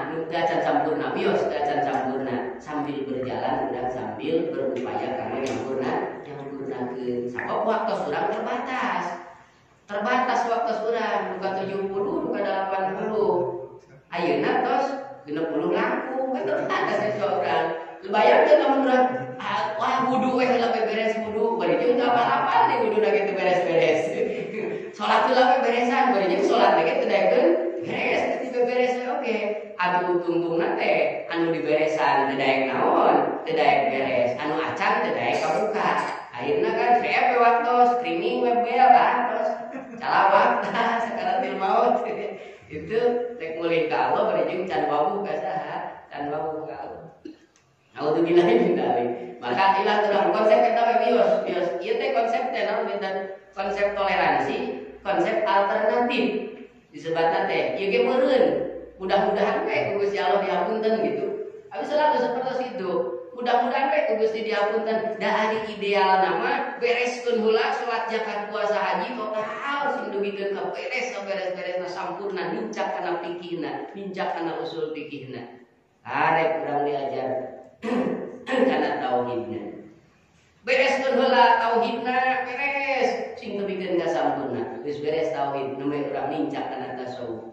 Nu dacan sampurna, bios dacan sampurna. Sambil berjalan dan sambil berupaya karena nyempurnakeun. Sabab waktu surang terbatas waktu surang buka 70 buka 80. Ayeuna tos 60 langkung kan terbatas surang. Bayangkeun lamun urang wudu we heula beres wudu bari jeung apa-apa di wudu lagi beres-beres. Salat heula beresan bari jeung salat lagi teu daekeun beres teu beres oge. Atuh tungtungna teh anu diberesan teu daek naon, teu daek beres, anu acan teu daek kabuka. Akhirna kan VP waktos streaming web bel terus calawak sakaratil maut. Itu rek mulih ka Allah bari jeung can wabu ka saha? Can wabu ka Allah. Alhamdulillah min dzalik. Maka ilah dalam konsep kita bios. Ieu teh konsep teh naon dinten konsep toleransi, konsep alternatif. Disebutna teh ieu ge meureun. Mudah-mudahan we ku Gusti Allah diapunten gitu. Abi selalu seperti itu. Mudah-mudahan we ku Gusti diapunten. Da ari ideal nama bereskeun heula salat zakat puasa haji total sing dugikeun ka beres-beresna sampurna nincak kana fikihna, nincak kana usul fikihna. Arek urang diajar karena tauhidna bereskeun heula tauhidna beres sing tebikeun ka sampurna geus beres tauhid nu urang nincak kana tasawuf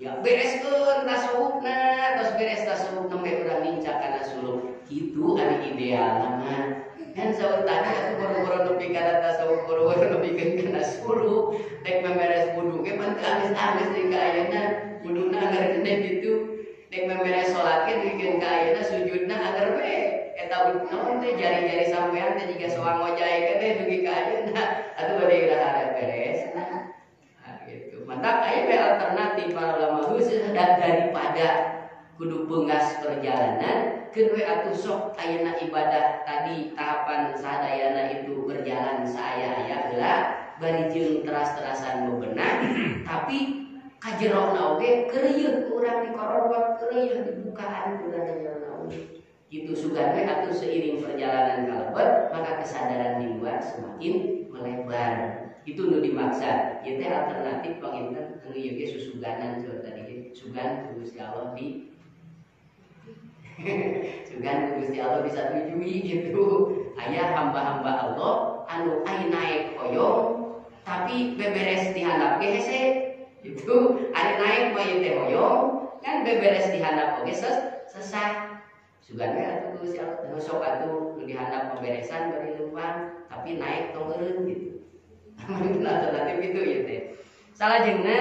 ya bereskeun tasawufna terus beres tasawuf nu urang nincak kana suluk kitu anu ideal mah kan sautana atuh boro-boro nepi kana tasawuf boro-boro nepikeun kana suluk dek meberes wudu ge pan amis-amis deui ka ayeuna wuduna agar gede gitu. Dek memberes salat ge dikeun ka ayeuna sujudna agar we eta naon teh jari-jari sampean teh jiga soang ngojae ke teh dugi ka ayeuna atuh bade iraha beres gitu. Mantap aya we alternatif para ulama khusus daripada kudu beungas perjalanan keun we atuh sok ayeuna ibadah tadi tahapan sadayana itu berjalan saaya-aya heula bari jeung teras-terasan bebenah tapi kajerona oge keureuh urang dikorowat keureuh dibukaan urang kajerona oge kitu sugan we atuh seiring perjalanan kalebet maka kesadaran di luar semakin melebar. Itu nu dimaksa. Ieu teh alternatif panginten anu ieu ge susuganan tadi sugan ku Gusti Allah di sugan ku Gusti Allah bisa tujui gitu. Aya hamba-hamba Allah anu ai naik hoyong tapi beberes dihandap ge hese. Itu ari naik mah ieu teh hoyong kan beberes dihandap oge sesah. Sugan we atuh Gusti Allah sok atuh nu dihandap pemberesan bari leumpang tapi naik tong eureun gitu. Alternatif itu ya teh. Salajengna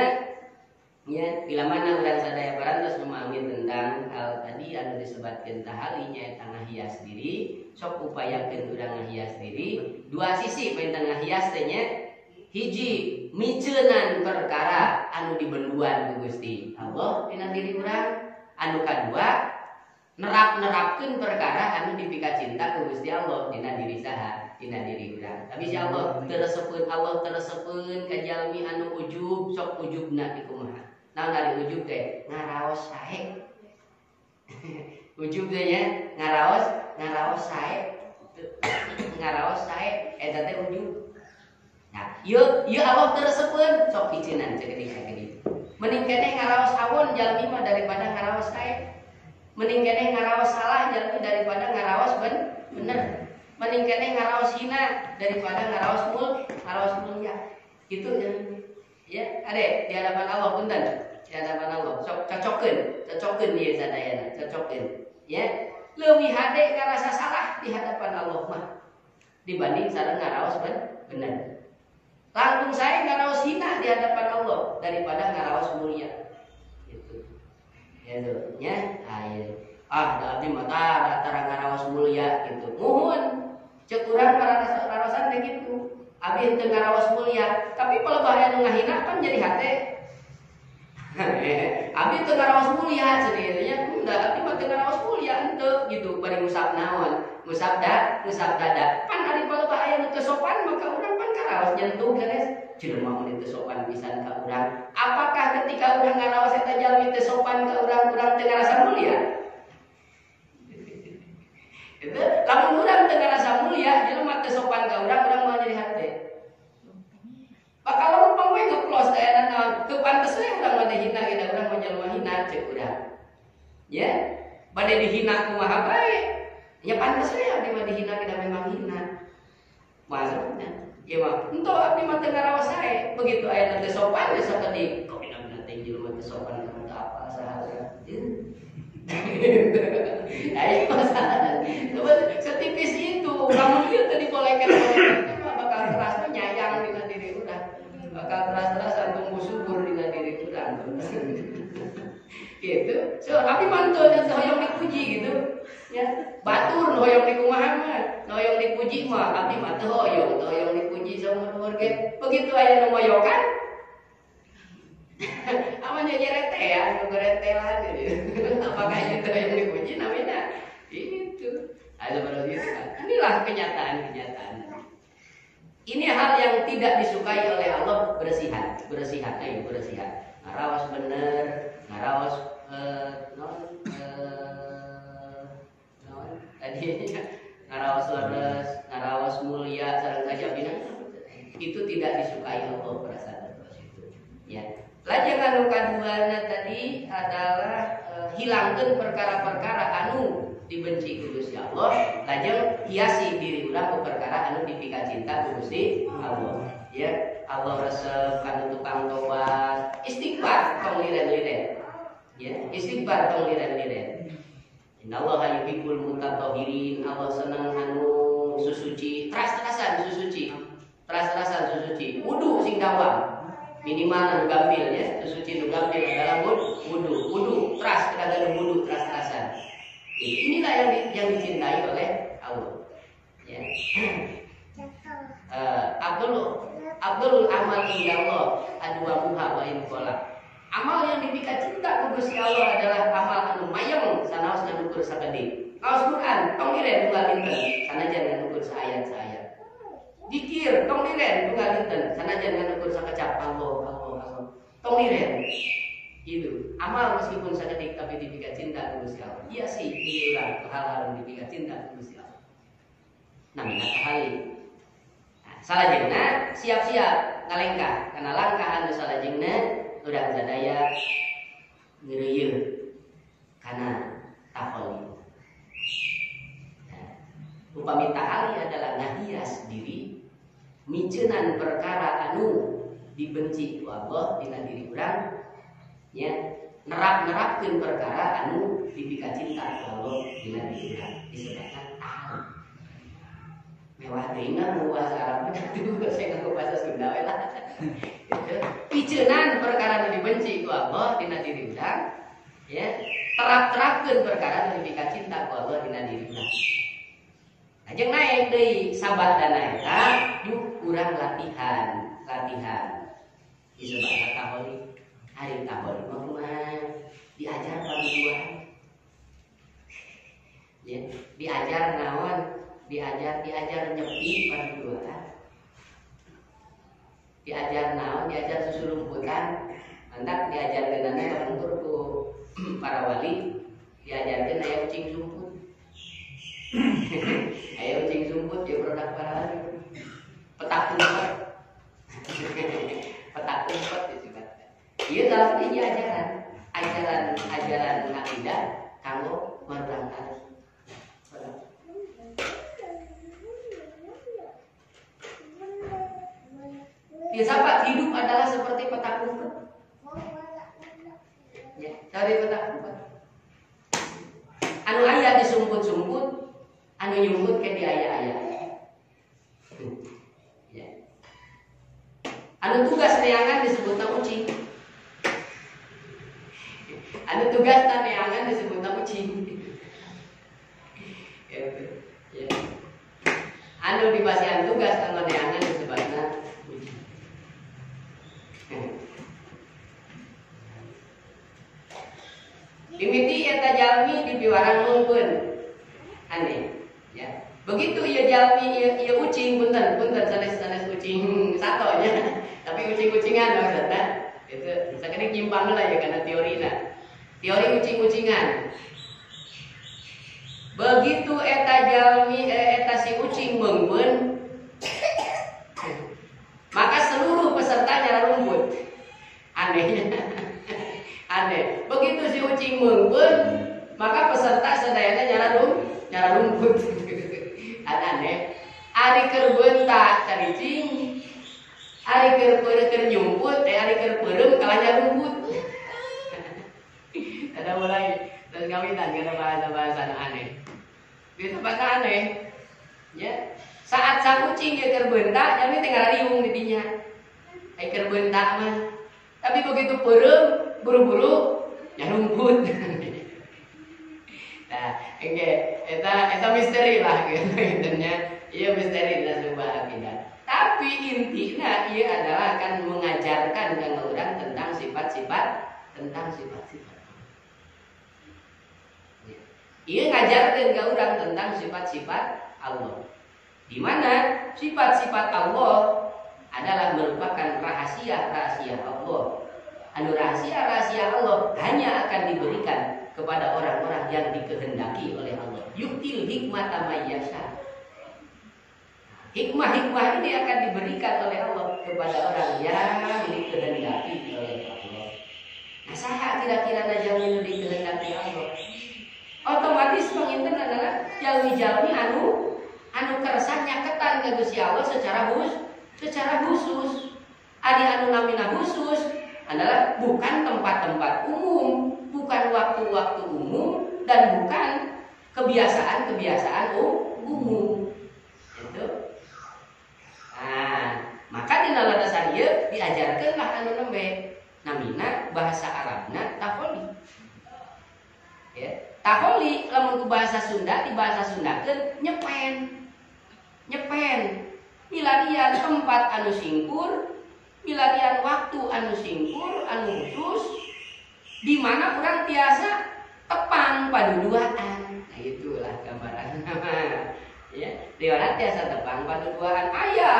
nya bila mana urang sadaya parantos memahami tentang hal tadi anu disebutkeun tahali nya tangah hias diri, sok upayakeun urang ngahias diri. Dua sisi penting ngahias teh nya. Hiji miceunan perkara anu dibenduan ku Gusti Allah dina diri urang. Anu kadua nerap-nerapkeun perkara anu dipika cinta ku Gusti Allah dina diri saha? Dina diri urang. Tapi si Allah teresepeun ka jalmi anu ujub, sok ujubna di kumaha. Naon ari ujub teh? Ngaraos sae. Ujub teh nya ngaraos sae. Ngaraos sae eta teh ujub. Nah, ieu Allah teresepeun sok piceunan ceuk di. Mending keneh ngaraos haun jalmi mah daripada ngaraos sae. Mending keneh ngaraos salah jalmi daripada ngaraos bener. Mending keneh ngaraos hina daripada ngaraos mulia. Itu ya, ade di hadapan Allah punten. Di hadapan Allah sok cocokeun ieu sadayana, cocokeun. Ya, leuwih hade ngarasa salah di hadapan Allah mah dibanding sareng ngaraos bener. Langkung sae ngaraos hina di hadapan Allah daripada ngaraos mulia. Gitu. Ya tuh, nya. Da abdi mah tara ngaraos mulia gitu. Muhun cek urang ngaraosan teh gitu. Abdi teu ngaraos mulia, tapi palebah anu ngahina kan jadi hate. Abdi teu ngaraos mulia cenah nya, abdi mah teu ngaraos mulia henteu gitu. Bari ngusap naon? Ngusap dada. Pan ari palebah aya nu teu sopan maka urang pan karaos nyentuh geus. Jelema mun teu sopan pisan ka urang. Apakah ketika urang ngaraos eta jalmi teu sopan ka urang teu ngarasa mulia? Itu lamun urang teu ngarasa mulia, jelema teu sopan ka urang mah jadi hate. Bakal rumpang we ngeplos aya naon, teu pantes we urang mah dihina kita urang mah jelema hina ceuk urang. Ya, bade dihina kumaha bae. Ya pantes we abdi mah dihina kita memang hina. Maksudna, ya mah ento abdi mah teu ngaraos sae, begitu aya teu sopan ya sakedik. Kok dina teh jelema teu sopan ka apa saha. Ayo masalah. Setipis itu, kamu dia tadi bolehkan itu bakal keras nyayang dengan diri urang. Bakal keras-kerasan tumbuh subur dengan diri urang. Gitu. So, tapi mantul dan hoyong dipuji gitu. Ya, batur hoyong di kumaha mah, hoyong dipuji mah, abdi mah teu hoyong dipuji sama keluarga. Begitu aya nu moyokan, amanya nyerete ya, ngeretelan gitu. Apakah itu yang dipuji namanya? Itu. Ada berarti itu kan. Inilah kenyataan. Ini hal yang tidak disukai oleh Allah, bersihan. Ngaraos bener, ngaraos tadi ngaraos leres, ngaraos mulia, sareng saja bina. Itu tidak disukai Allah perasaan itu. Ya. Lajeng anu kaduana tadi adalah hilangkeun perkara-perkara anu dibenci ku Gusti Allah, lajeng hiasi diri urang ku perkara anu dipika cinta ku Gusti Allah. Ya, Allah resep kana tukang tobat, istighfar tong liren-liren. Ya, istighfar tong liren-liren. Innallaha yuhibbul mutatahhirin. Allah seneng anu susuci, teras-terasan susuci. Wudu sing dawang. Minimal anu gampil ya, susuci nu gampil adalah wudu, teras kada wudu teras-terasan. Inilah yang dicintai oleh Allah. Ya. Abdul amal indallah adwa muha wa in qala. Amal yang dipika cinta ku Gusti Allah adalah amal anu mayem sanaos nganukur sakedi. Kaos Quran tong iren tunggal dinten sanajan nganukur saayat-saayat. Dikir tong iren tunggal dinten sanajan nganukur sakecap Allah. Tong iren. Itu amal meskipun sakedik tapi dipika cinta ku Gusti Allah. Iya sih, diulang hal-hal dipika cinta ku Gusti Allah. Namina kahali. Nah, salajengna siap-siap ngalengkah karena langkah anu salajengna urang sadaya ngeureuyeuh kana tafoli. Upami tahali adalah ngahias diri micenan perkara anu dibenci ku Allah dina diri urang nya nerap-nerapkeun perkara anu dipika cinta ku Allah dina diri urang disebutna tahali. Mewah teuing nu bahasa Arab itu saya ngaku bahasa Sunda we lah. Picenan perkara anu dibenci ku Allah dina diri urang ya terap-terapkeun perkara anu dipika cinta ku Allah dina diri urang. Ajeng naik deui sabadana eta yuk urang latihan. Disebutna taholi. Hari taholi mah kumaha? Diajar paduduhan. Ya, diajar naon? Diajar nyepi paduduhan. Diajar naon? Diajar susulumputan. Hendak diajarkeun aya pangkur ku para wali, diajarkeun aya ucing sumput. Aya ucing sumput ya produk para wali. Petak umpet. Petak umpet disebutna. Ieu salah satu ajaran akidah kanggo marangkat. Filsafat hidup adalah seperti petak umpet. Ya, dari petak umpet. Anu aya disumput-sumput, anu nyumput ke di aya-aya. Ya. Anu tugas neangan disebutna ucing. Anu tugas neangan disebutna ucing. Ya. Anu dibasihan tugas kanggo neangan disebutna ucing. Dimiti eta jalmi dipiwarang mungkeun. Aneh, ya. Begitu ieu jalmi ieu ucing punten sanes ucing sato nya. Tapi ucing-ucingan maksudna. Itu sakeuning nyimpang lah ya kana teorina. Teori ucing-ucingan. Begitu eta jalmi eta si ucing meungpeun, maka seluruh peserta nyara rumput. Anehnya. Aneh. Begitu si ucing meungpeun, maka peserta sadayana nyara rumput. Aneh. Ari keur beuntak caricing, ari keur nyumput, ari keur peureum kalanya rumput. Ada mulai dan ngawitan kana bahasa-bahasa aneh. Di tempat aneh. Ya. Saat sang ucing dia keur beuntak, jalmi teh ngariung di dinya. Ai keur beuntak mah. Tapi begitu peureum buru-buru nyarumput. Nah, eta misteri lah gitu nya. Iya misteri dan sebuah akidah. Tapi intinya ia adalah akan mengajarkan kanggo urang tentang sifat-sifat. Ia ngajarkeun ka urang tentang sifat-sifat Allah. Di mana sifat-sifat Allah adalah merupakan rahasia-rahasia Allah. Anu rahasia-rahasia Allah hanya akan diberikan kepada orang-orang yang dikehendaki oleh Allah. Yuktil hikmata mayyasha. Hikmah-hikmah ini akan diberikan oleh Allah kepada orang yang dikehendaki oleh Allah. Nah, saha kira-kira jalmi dikehendaki Allah? Otomatis penginten adalah jalmi-jalmi anu kersa nyaketan ka Gusti Allah secara khusus. Adi anu namina khusus adalah bukan tempat-tempat umum, bukan waktu-waktu umum, dan bukan kebiasaan-kebiasaan umum. Itu. Nah, maka di landasan ieu diajarkeunlah anu nembe namina bahasa Arabna taholi. Ya, taholi lamun ku bahasa Sunda di bahasa Sundakeun nyepen. Milarian tempat anu singkur, milarian waktu anu singkur, anu khusus, di mana orang biasa tepang paduduaan. Nah itulah gambaran. Ya, di mana biasa tepang paduduaan. Aya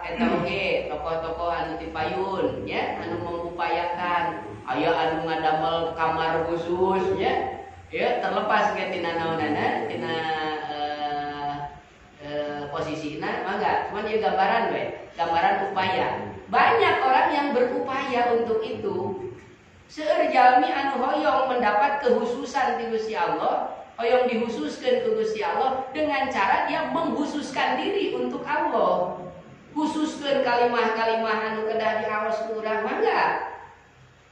eta oge tokoh-tokoh anu tipayun, ya, anu mengupayakan. Aya anu ngadamel kamar khusus, ya. Ya, terlepas ke tina naonana, tina posisina mangga mangga, cuman dia gambaran gambaran upaya. Banyak orang yang berupaya untuk itu. Seueur jalmi anu hoyong mendapat kehususan di Gusti Allah, hoyong dihususkan ke Gusti Allah dengan cara dia menghususkan diri untuk Allah. Khususkan kalimah-kalimah anu kedah diawas ku urang mangga.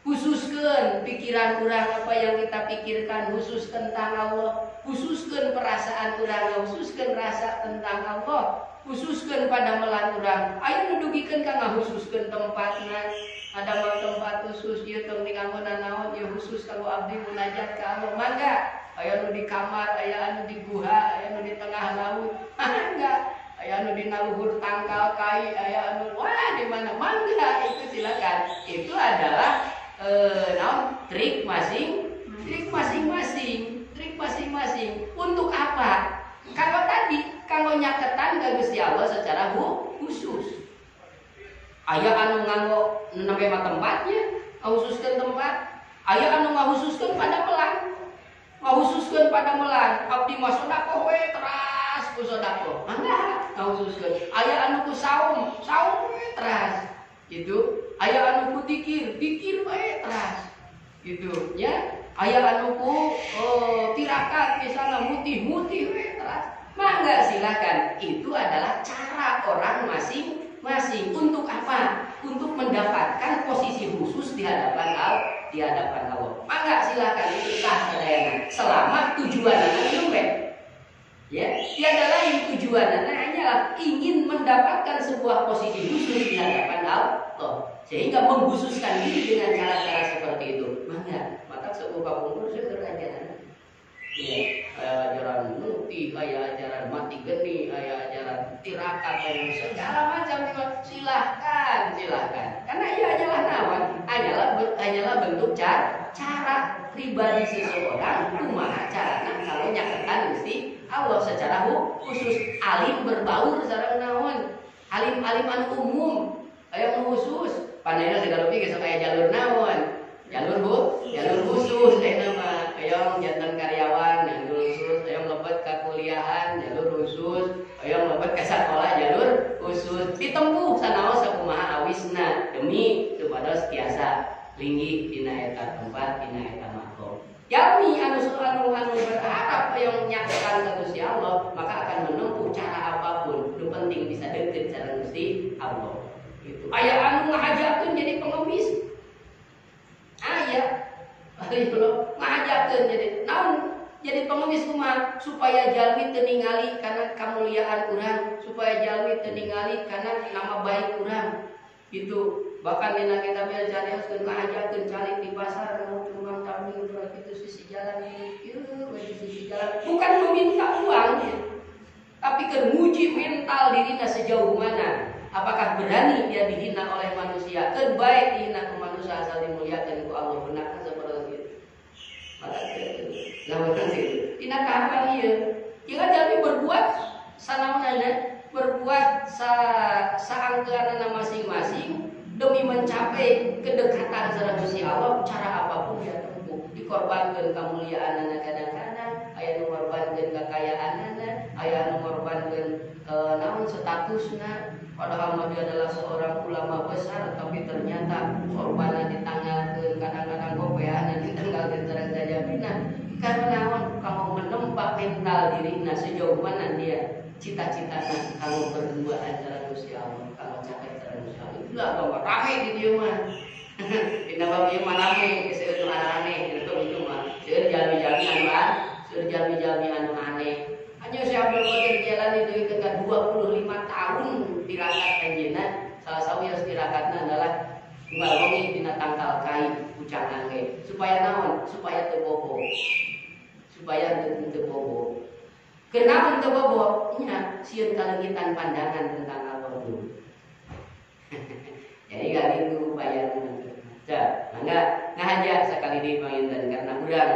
Khususkan pikiran urang apa yang kita pikirkan khusus tentang Allah, khususkan perasaan urang, khususkan rasa tentang Allah, khususkan pada melan urang. Ayo nudugikeun ka ngakhususkeun tempatna. Ada mah tempat khusus ieu tong dinganggonan naon ieu khusus kanggo abdi munajat ka Allah. Mangga. Aya nu di kamar, aya anu di guha, aya nu di tengah laut. Mangga. Aya anu di luhur tangkal kai, aya anu wah di mana. Mangga, itu silakan. Itu adalah trik masing-masing. Untuk apa? Kalau tadi kalau nyaketan ke Gusti Allah secara khusus. Aya anu nganggo nembe mah tempatnya, khususkeun tempat. Aya anu ngakhususkeun pada melang. Ngakhususkeun pada melang. Abdi mah sedekah we teras ku sedekah. Mangga ngakhususkeun. Aya anu ku saum we teras. Gitu. Aya anu ku dikir we teras. Gitu ya. Aya anu ku tirakat misalnya mutih we teras. Mangga silakan. Itu adalah cara orang masing-masing. Untuk apa? Untuk mendapatkan posisi khusus di hadapan Allah. Mangga silakan itu sah sadayana. Selama tujuanna nyumpet. Ya, tiada lain tujuannya hanyalah ingin mendapatkan sebuah posisi khusus di hadapan Allah, sehingga mengkhususkan diri dengan cara-cara seperti itu. Maka sebuah pengurus itu ajaran. Ya, ajaran mutih, ajaran mati geni, ajaran tirakat, segala macam itu silahkan. Karena ia hanyalah nawan, hanyalah bentuk cara pribadi seseorang kumaha carana kalau nyaketan Gusti Allah secara khusus. Alim berbaur sareng naon? Alim anu umum, aya khusus. Pandaina segala pieu geus aya jalur naon? Jalur khusus eta mah. Aya janten karyawan jalur khusus, aya mlebet ka kuliahan jalur khusus, aya mlebet ka sakola jalur khusus. Ditempuh sanaos sakumaha awisna demi supados tiasa linggih dina eta tempat, dina eta makom. Jalmi anu berharap yang nyaketan ke Gusti Allah, maka akan menempuh cara apapun. Itu penting bisa deket cara Gusti Allah. Gitu. Aya anu ngahajakeun jadi pengemis. Aya ngahajakeun jadi naon? Jadi pengemis kumaha? Supaya jalmi teu ningali kana kamuliaan urang, supaya jalmi teu ningali kana nama baik urang. Gitu. Bahkan dina kitab carioskeun ngahajakeun calik di pasar tukang kambing terus itu sisi jalan sisi jalan. Bukan meminta uang ya. Tapi kan nguji mental dirinya sejauh mana. Apakah berani dia dihina oleh manusia? Kan baik dihina ke manusia asal dimuliakan ku Allah. Benarkah seperti itu? Maka lawan itu. Dina tahapan ieu. Jika jalmi berbuat sanaonana, berbuat saangkeunana masing-masing demi mencapai kedekatan sareng Gusti Allah, cara apapun dia tempuh. Dikorbankeun kamuliaanana kadang-kadang, aya nu ngorbankeun kekayaanana, aya nu ngorbankeun naon statusna. Padahal dia adalah seorang ulama besar, tapi ternyata korbanna ditanggalkeun, kadang-kadang gopeana ditanggalkeun sareng jajabina. Karena naon kamu menempa mental dirina sejauh mana dia cita-citana kalau berduaan sareng Gusti Allah, kalau capai sareng Gusti Allah. Itulah bahwa rame di dieu mah. Dina bagian mana rame, seueur nu rame itu mah. Seueur jalmi-jalmi anu aneh. Hanya si Abdul Qadir Jailani itu ketika 25 tahun tirakat anjeunna, salah sawios tirakatna adalah ngalongi dina tangkal kai ucangan ge. Supaya naon? Supaya teu bobo. Supaya teu bobo. Kenapa teu bobo? Nya sieun kalengitan pandangan tentang Allah dulu. Jadi kali itu upaya mangga ngahaja sekali di panginten karena urang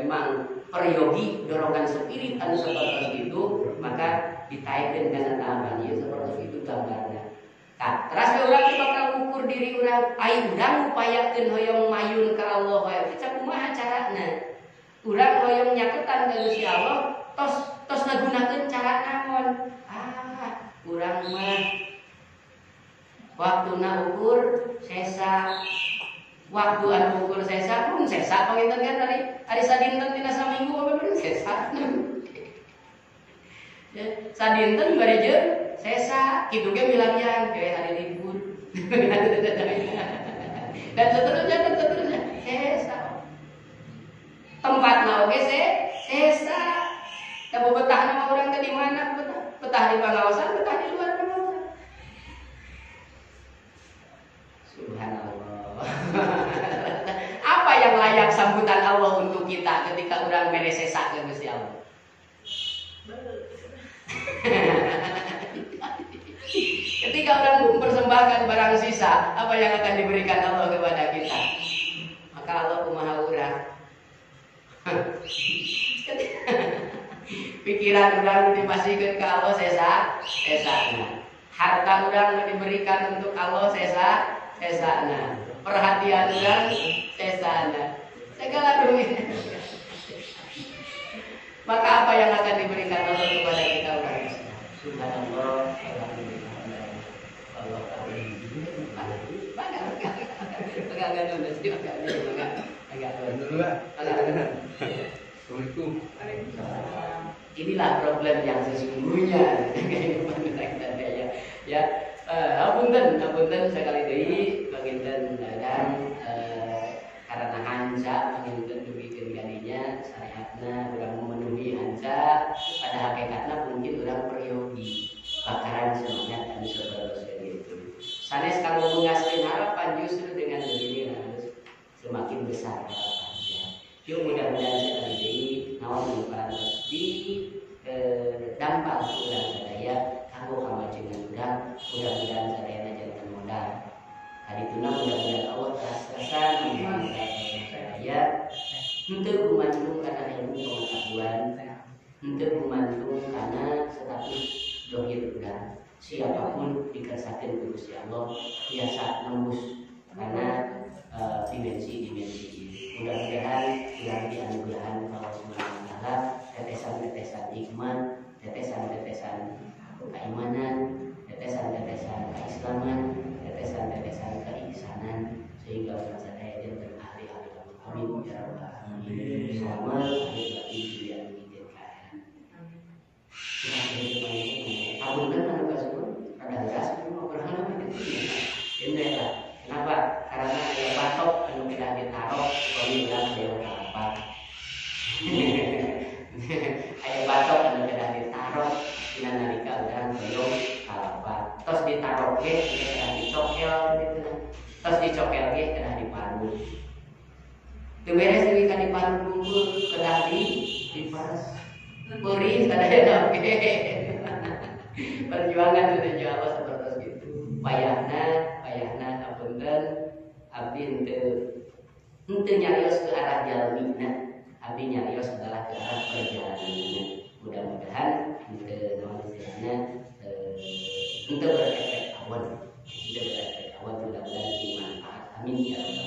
memang peryogi dorongan spirit anu seperti itu, maka ditaikeun kana tahapan ieu seperti itu gambarna. Tah, terus urang bakal ukur diri urang, ai urang upayakeun hoyong mayun ka Allah wae. Sakumaha carana? Urang hoyong nyaketan ka Gusti Allah, tos ngagunakeun cara naon? urang mah waktuna ukur sesa. Waktu anu ukur sesa pun sesa panginten kan hari sadinten dina saminggu apa bener sesa. Sadinten barejeun sesa kitu ge milarian ke hari libur. Dan seterusnya sesa. Tempatna oge sesa. Da betahna mah urang teh di mana betah? Betah di pangaosan, betah di luar pangaosan. Subhanallah. Apa yang layak sambutan Allah untuk kita ketika orang mere sesa ke Gusti Allah? Ketika orang mempersembahkan barang sisa, apa yang akan diberikan Allah kepada kita? Maka Allah kumaha urang. Pikiran orang dipasihkeun ke Allah sesa-sesana. Harta orang diberikan untuk Allah sesana. Perhatian orang sesana. Segala dunia. Maka apa yang akan diberikan Allah kepada kita orang Islam? Subhanallah. Inilah problem yang sesungguhnya kehidupan kita ya. Apunten sekali deui panginten dan karena hanca panginten dugikeun kadinya syariatna urang memenuhi hanca pada hakikatna mungkin urang peryogi bakaran semangat anu sabaros itu. Sanes kanggo mengaskeun harapan justru dengan begini harus semakin besar harapannya. Yuk mudah-mudahan sekali deui naon parantos di dampak urang sadaya kanggo kamajengan urang mudah-mudahan sadayana janten modal. Hadituna mudah-mudahan Allah terasa-terasa memangkat sadaya henteu gumantung kana ilmu pengetahuan, henteu gumantung kana status dohir urang. Siapapun dikersakeun ku Gusti Allah biasa nembus kana dimensi-dimensi ini. Mudah-mudahan urang dianugerahan Allah Subhanahu wa taala tetesan-tetesan hikmah, tetesan-tetesan keimanan, tetesan-tetesan keislaman, tetesan-tetesan keihsanan sehingga orang sadaya janten ahli-ahli amin ya rabbal alamin. Selamat hari bagi dunia ini akhirat. Kita ini abungan anu kasebut ada gas mau berhala itu. Ini lah. Kenapa? Karena aya batok anu kedah ditaruh kali urang dewa kalapat. Aya batok anu kedah ditaruh dina nalika urang hoyong kalapat. Tos ditaruh ge kedah dicokel gitu. Tos dicokel ge kedah diparut. Teu beres deui ka diparut bungkul kedah diperes. Beuris sadaya oge. Perjuangan menuju Allah seperti itu. Payahna apunten abdi henteu nyarios ke arah jalmina, abdi nyarios adalah ke arah perjalananna. Mudah-mudahan henteu naon istilahna henteu berefek awan. Mudah-mudahan dimanfaat. Amin ya rabbal